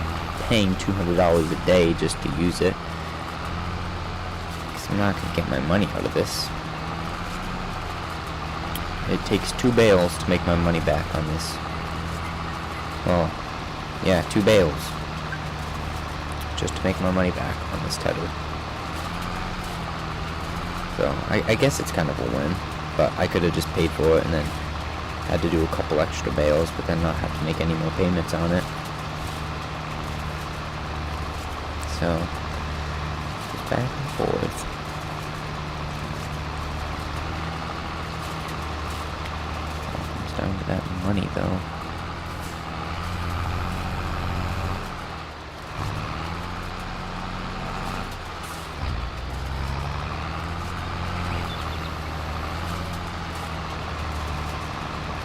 Speaker 1: paying $200 a day just to use it, because I'm not going to get my money out of this. It takes 2 bales to make my money back on this. Well, yeah, 2 bales just to make my money back on this tether. So I guess it's kind of a win, but I could have just paid for it and then had to do a couple extra bales, but then not have to make any more payments on it. So, just back and forth. All comes down to that money, though.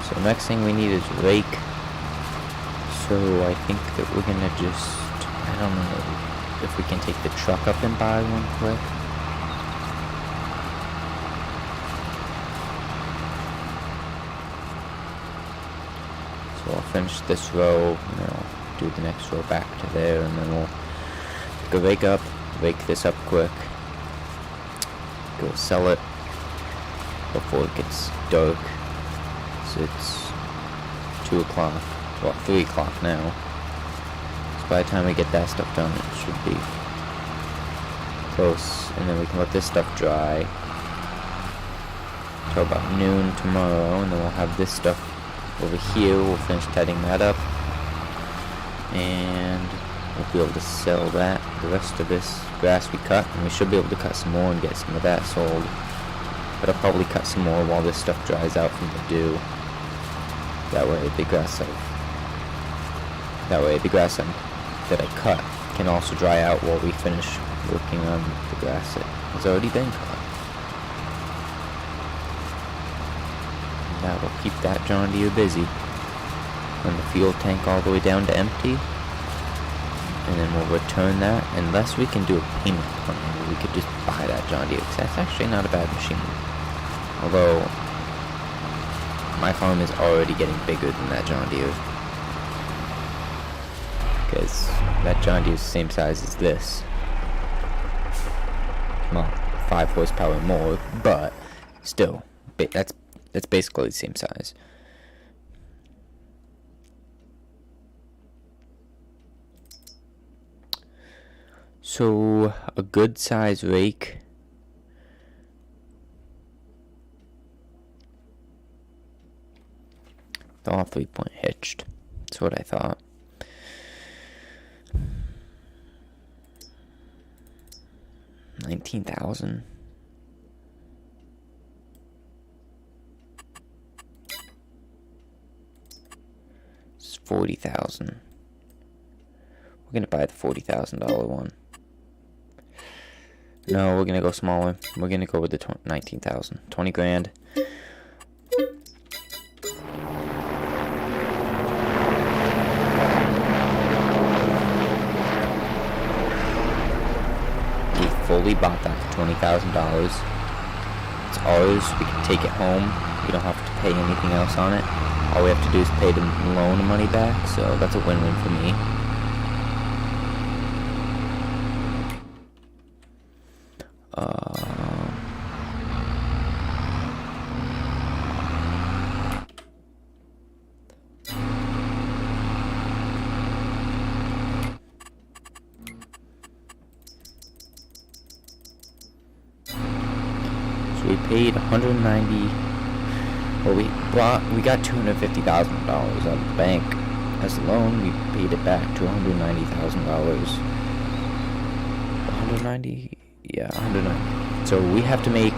Speaker 1: So next thing we need is rake. So I think that we're gonna just, I don't know. if we can take the truck up and buy one quick. So I'll finish this row, and then I'll do the next row back to there, and then we'll go rake this up quick, go sell it before it gets dark. So it's 2 o'clock, well 3 o'clock now. So by the time we get that stuff done, it should be close, and then we can let this stuff dry till about noon tomorrow, and then we'll have this stuff over here. We'll finish tidying that up, and we'll be able to sell that, the rest of this grass we cut, and we should be able to cut some more and get some of that sold. But I'll probably cut some more while this stuff dries out from the dew. That way the grass that I cut can also dry out while we finish working on the grass that has already been cut. And that will keep that John Deere busy. Run the fuel tank all the way down to empty, and then we'll return that, unless we can do a payment plan. We could just buy that John Deere, because that's actually not a bad machine. Although my farm is already getting bigger than that John Deere, because that John Deere is the same size as this. Well, 5 horsepower more, but still, that's basically the same size. So a good size rake They're all 3-point hitched. That's what I thought. $19,000. It's $40,000. We're gonna buy the $40,000 one. No, we're gonna go smaller. We're gonna go with the 19,000. 20 grand. We bought that for $20,000. It's ours. We can take it home. We don't have to pay anything else on it. All we have to do is pay the loan money back, so that's a win-win for me. We paid $190. Well, we got $250,000 out of the bank as a loan. We paid it back to $190,000. 190, yeah, 190. So we have to make.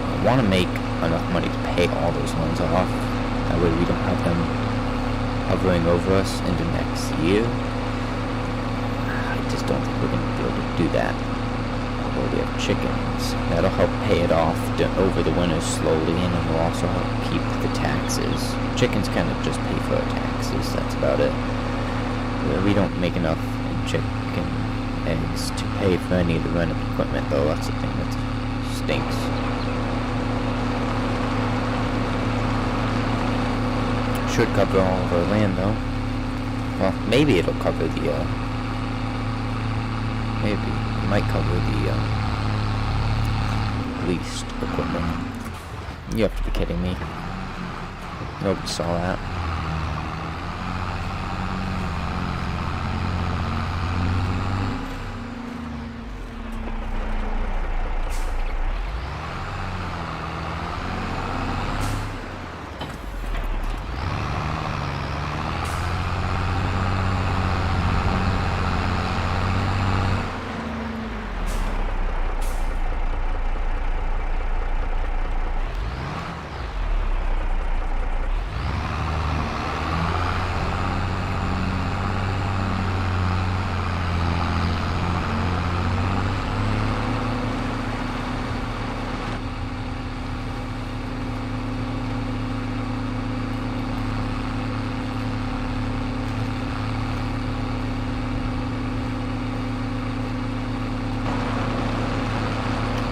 Speaker 1: I want to make enough money to pay all those loans off. That way we don't have them hovering over us into next year. I just don't think we're going to be able to do that. Although we have chickens. That'll help pay it off over the winter slowly, and it will also help keep the taxes. Chickens kind of just pay for our taxes, that's about it. We don't make enough in chicken eggs to pay for any of the rental equipment, though. That's the thing that stinks. Should cover all of our land, though. Well, maybe it'll cover the, maybe it might cover the leased equipment. You have to be kidding me. Nobody saw that.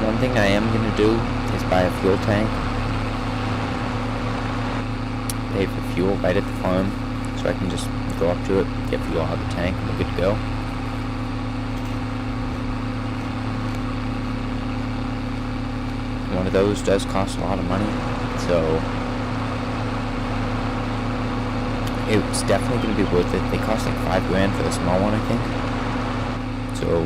Speaker 1: One thing I am gonna do is buy a fuel tank. Pay for fuel right at the farm, so I can just go up to it, get fuel out of the tank, and we're good to go. One of those does cost a lot of money, so it's definitely going to be worth it. They cost like $5 grand for the small one, I think. So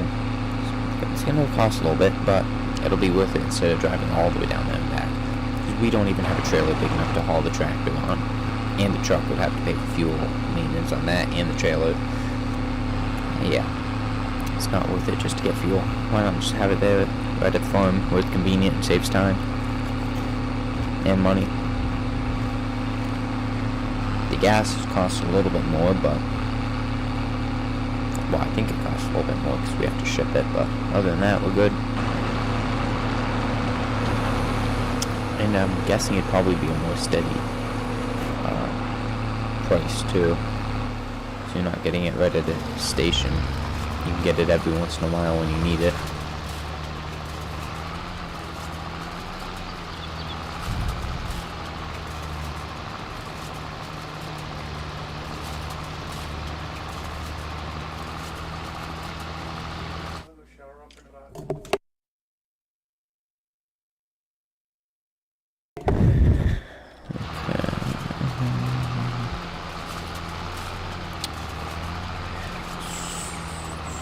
Speaker 1: it's going to cost a little bit, but it'll be worth it instead of driving all the way down there and back. Because we don't even have a trailer big enough to haul the tractor on, and the truck would have to pay for fuel maintenance on that and the trailer. Yeah, it's not worth it just to get fuel. Why not just have it there right at the farm where it's convenient and saves time and money. The gas costs a little bit more, but well, I think it costs a little bit more because we have to ship it, but other than that, we're good. And I'm guessing it'd probably be a more steady price too, so you're not getting it right at the station. You can get it every once in a while when you need it.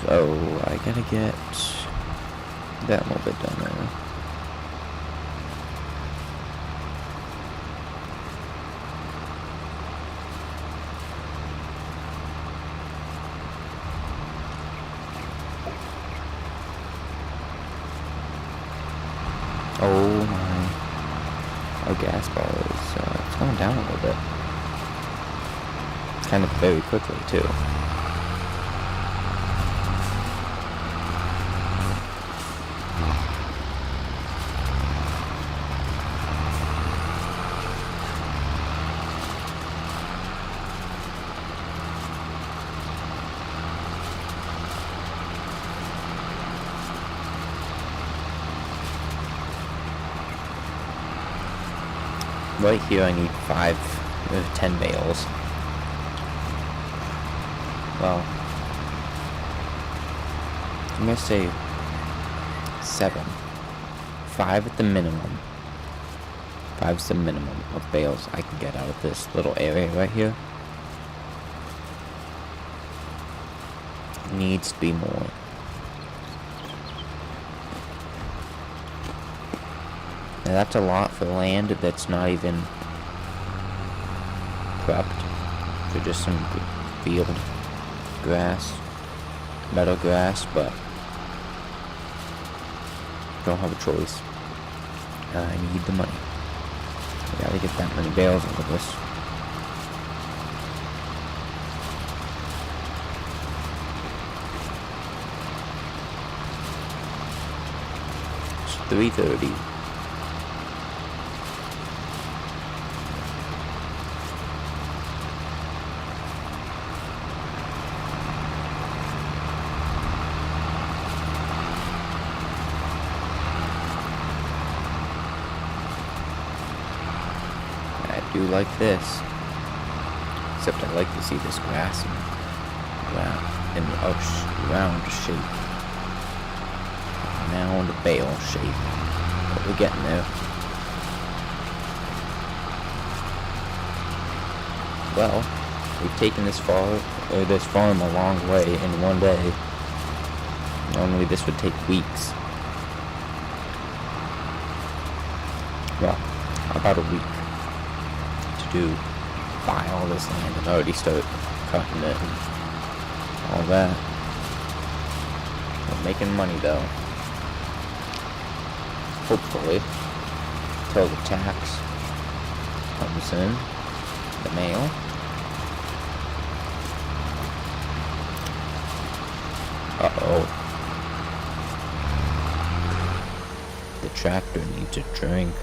Speaker 1: So I gotta get that little bit done there. Oh my, our gas bar is it's going down a little bit. Kind of very quickly too. Right here I need 10 bales. Well, I'm gonna say 7. 5 at the minimum. 5's the minimum of bales I can get out of this little area right here. Needs to be more. Now that's a lot for land that's not even prepped for just some field grass, meadow grass, but don't have a choice. I need the money. I gotta get that many bales out of this. It's 3:30. I do like this, except I like to see this grass in a round shape, round bale shape, but we're getting there. Well, we've taken this farm a long way in one day. Normally this would take weeks. Well, about a week to buy all this land and already start cutting it and all that. We're making money though. Hopefully. Until the tax comes in. The mail. Uh-oh. The tractor needs a drink.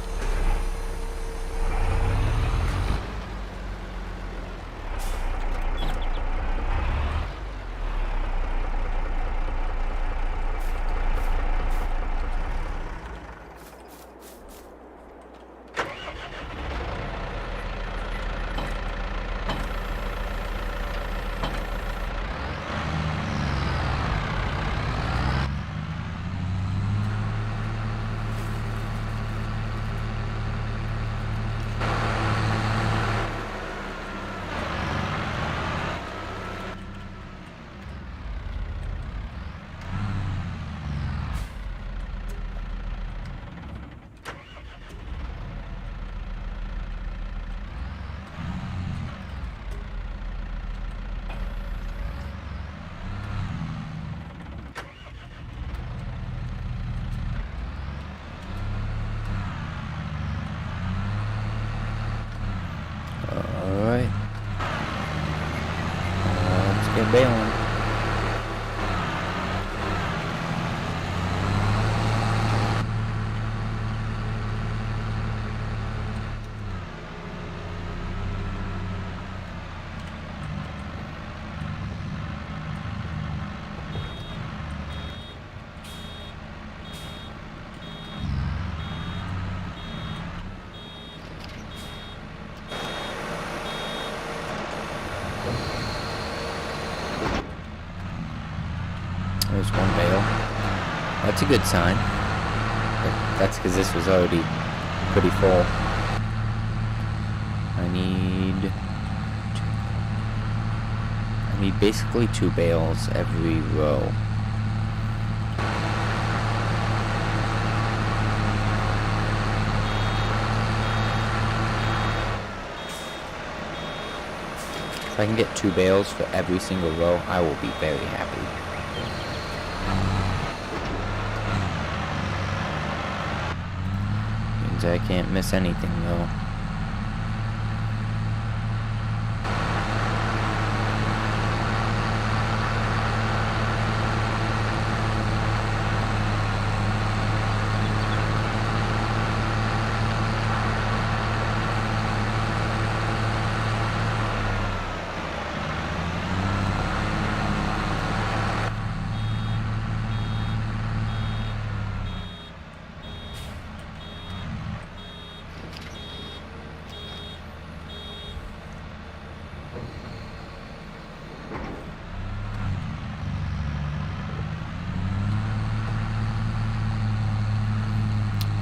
Speaker 1: Get bailing. There's one bale. That's a good sign. But that's because this was already pretty full. I need basically 2 bales every row. If I can get 2 bales for every single row, I will be very happy. Means I can't miss anything though.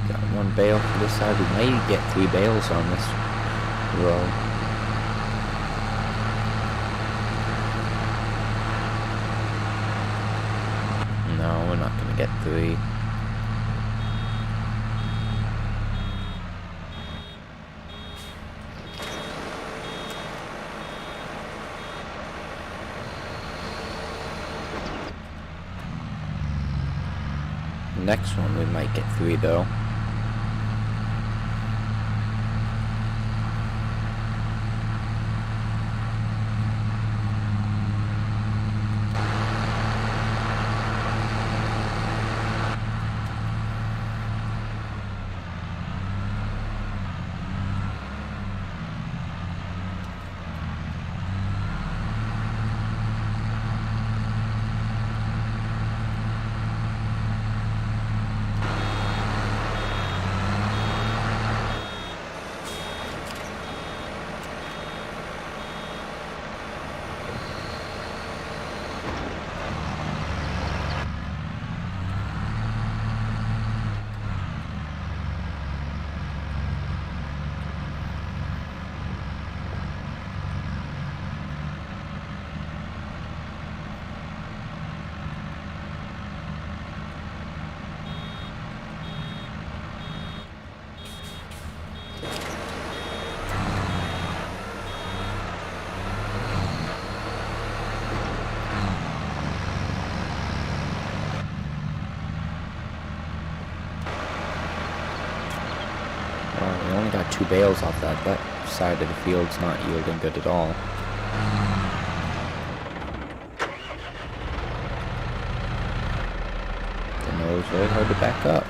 Speaker 1: Got 1 bale for this side. We may get 3 bales on this row. No, we're not gonna get 3. Next one we might get 3 though. We only got 2 bales off that. That side of the field's not yielding good at all. The nose very hard to back up.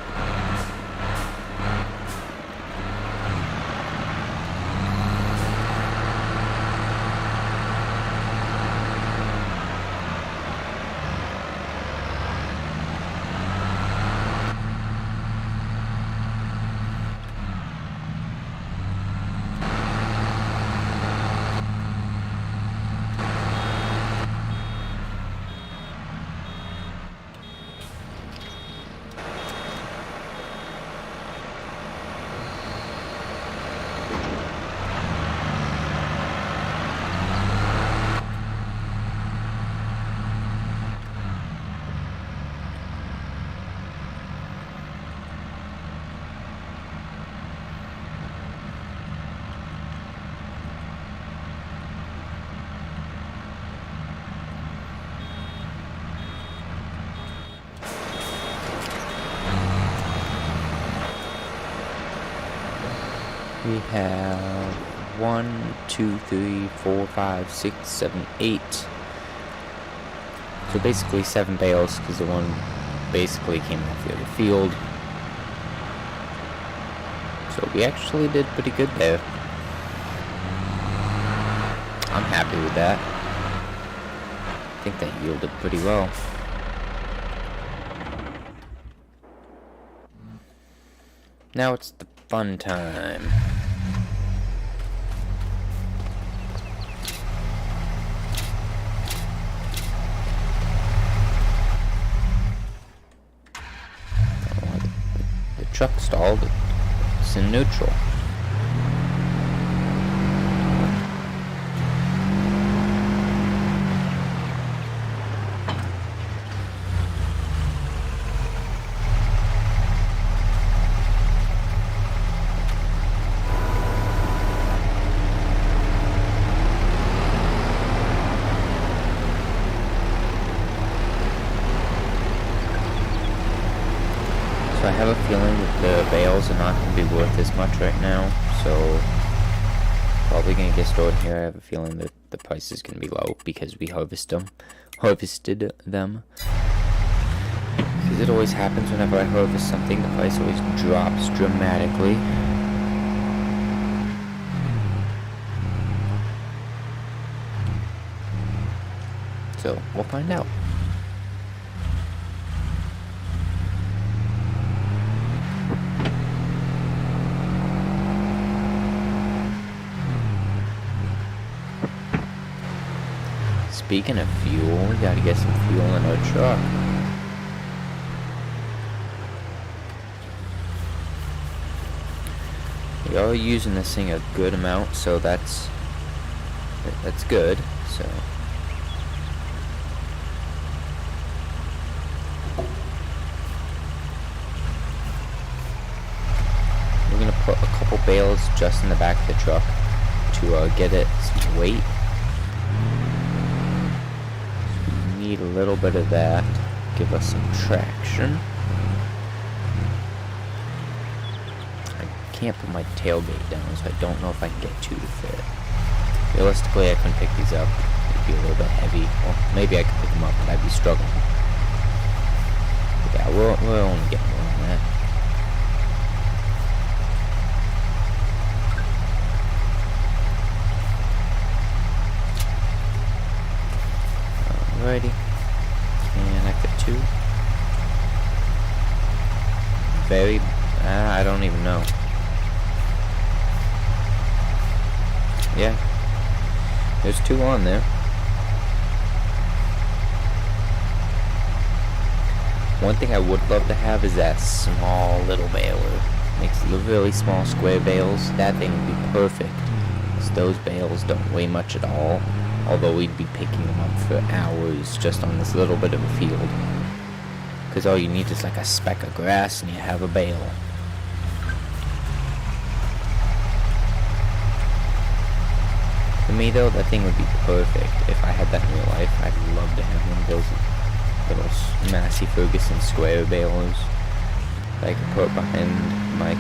Speaker 1: We have 1, 2, 3, 4, 5, 6, 7, 8 So basically 7 bales, because the one basically came off the other field. So we actually did pretty good there. I'm happy with that. I think that yielded pretty well. Now it's the fun time. The truck stalled. It's in neutral. I have a feeling that the bales are not going to be worth as much right now, so probably going to get stored here. I have a feeling that the price is going to be low because we harvested them. Because it always happens whenever I harvest something, the price always drops dramatically. So we'll find out. Speaking of fuel, we gotta get some fuel in our truck. We are using this thing a good amount, so that's good. So we're gonna put a couple bales just in the back of the truck to get it some weight. Need a little bit of that to give us some traction. I can't put my tailgate down, so I don't know if I can get 2 to fit. Realistically, I couldn't pick these up. It'd be a little bit heavy. Well, maybe I could pick them up, but I'd be struggling. But yeah, we're only getting more than that. Alrighty, and I got 2. Very, I don't even know. Yeah, there's 2 on there. One thing I would love to have is that small little baler. Makes really small square bales. That thing would be perfect. Because those bales don't weigh much at all. Although we'd be picking them up for hours just on this little bit of a field. Because all you need is like a speck of grass and you have a bale. For me though, that thing would be perfect. If I had that in real life, I'd love to have one of those little Massey Ferguson square balers that I could put behind my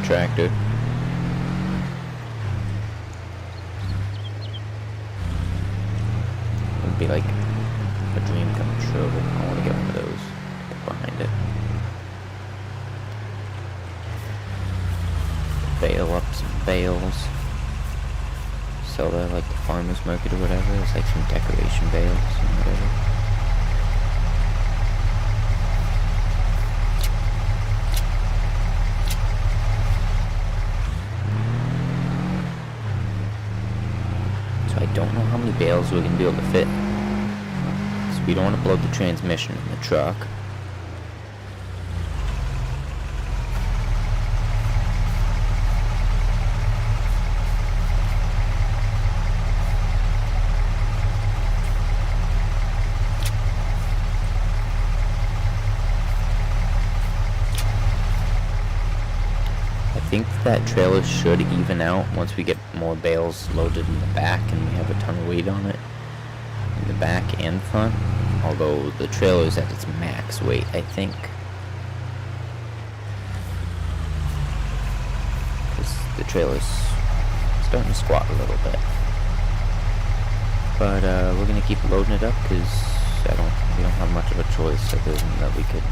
Speaker 1: tractor. Be like a dream come true. I want to get one of those behind it. Bale up some bales. Sell that like the farmer's market or whatever. It's like some decoration bales and whatever. So I don't know how many bales we're going to be able to fit. We don't want to blow the transmission in the truck. I think that trailer should even out once we get more bales loaded in the back and we have a ton of weight on it. In the back and front. Although the trailer is at its max weight, I think. Because the trailer's starting to squat a little bit. But we're going to keep loading it up because we don't have much of a choice other than that we could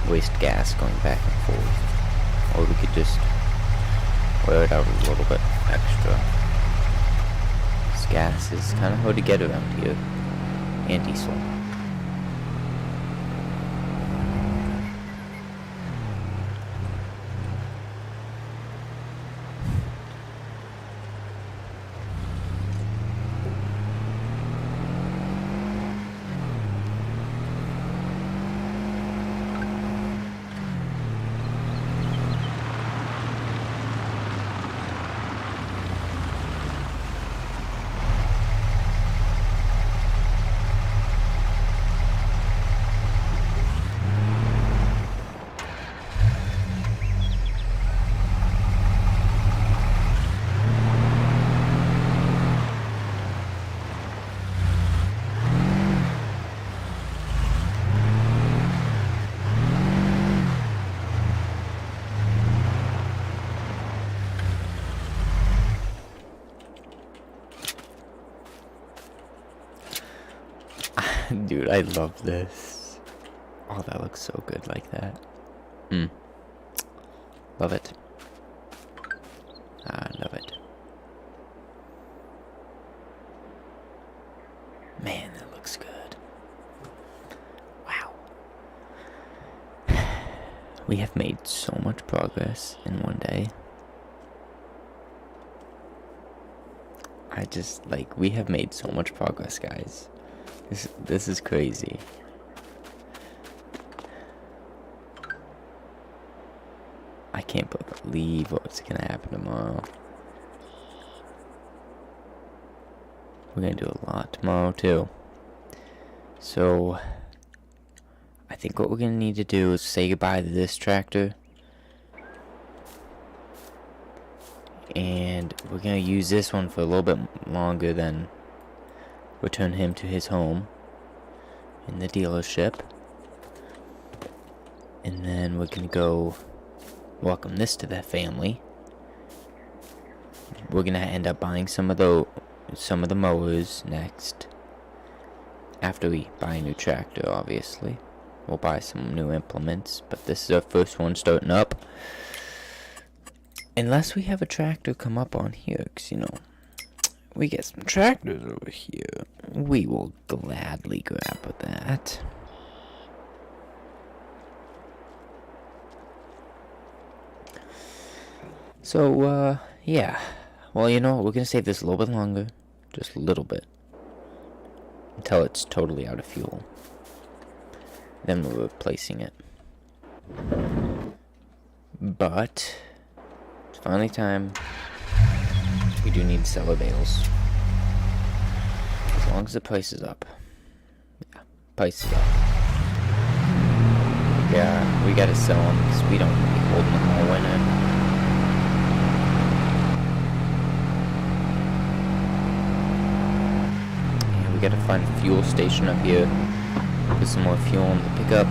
Speaker 1: waste gas going back and forth, or we could just wear it out a little bit extra. This gas is kind of hard to get around here, and diesel. Dude, I love this. Oh, that looks so good like that. Love it. I love it. Man, that looks good. Wow. We have made so much progress in one day. We have made so much progress, guys. This is crazy. I can't believe what's gonna happen tomorrow. We're gonna do a lot tomorrow too. So I think what we're gonna need to do is say goodbye to this tractor. And we're gonna use this one for a little bit longer, then return him to his home in the dealership. And then we're gonna go welcome this to the family. We're gonna end up buying some of the mowers next. After we buy a new tractor, obviously. We'll buy some new implements, but this is our first one starting up. Unless we have a tractor come up on here, 'cause, you know, we get some tractors over here, we will gladly grab that. So, yeah. Well, you know, we're gonna save this a little bit longer. Just a little bit. Until it's totally out of fuel. Then we're replacing it. But it's finally time. We do need to sell our bales. As long as the price is up. Yeah, price is up. Yeah, we gotta sell them because we don't want to be holding them all winter. Yeah, we gotta find a fuel station up here. Put some more fuel in the pickup.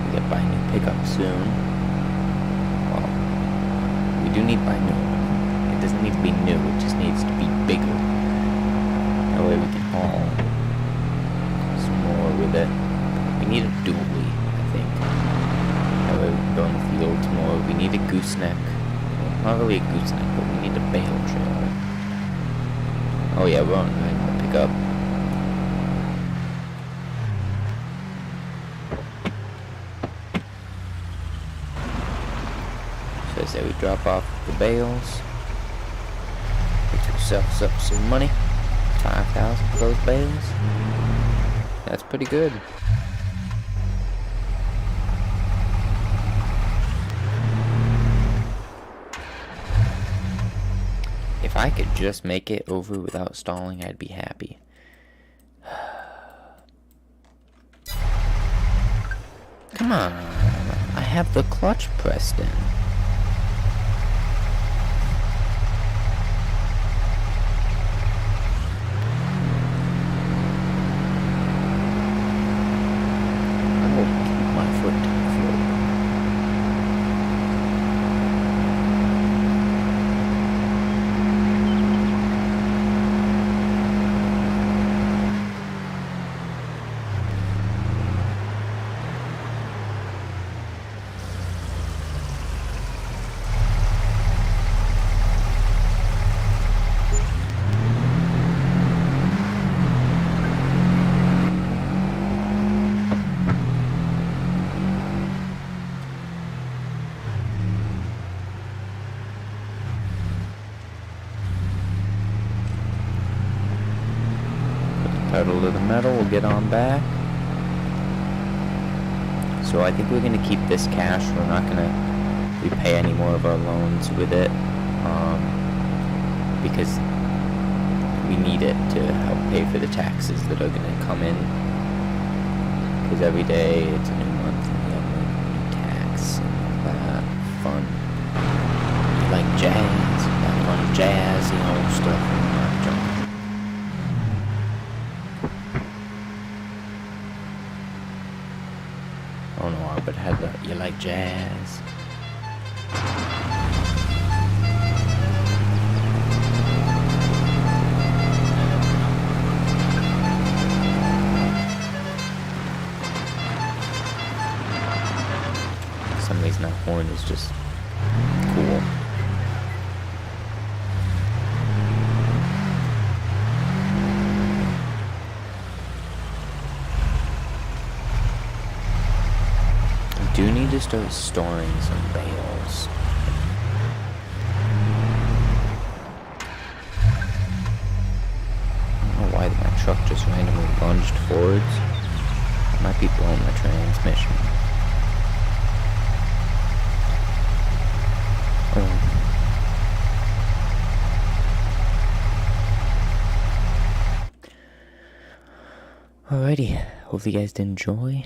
Speaker 1: We gotta buy a new pickup soon. Well, we do need to buy new. It doesn't need to be new, it just needs to be bigger. That way we can haul some more with it. We need a dually, I think. That way we can go in the fields more. We need a gooseneck. Well, not really a gooseneck, but we need a bale trailer. Oh yeah, we're on the pickup. So I say we drop off the bales. Get yourselves up some money. 5,000 for those bales. That's pretty good. If I could just make it over without stalling, I'd be happy. Come on, I have the clutch pressed in. Pedal to the metal, we'll get on back. So I think we're going to keep this cash. We're not going to repay any more of our loans with it. Because we need it to help pay for the taxes that are going to come in. Because every day it's a new month and we have a new tax and all that fun. Like jazz, that fun jazzy old stuff. Oh no, Arbit had that. You like jazz? For some reason that horn is just cool. I do need to start storing some bales. I don't know why my truck just randomly lunged forwards. I might be blowing my transmission. Alrighty, hopefully you guys did enjoy,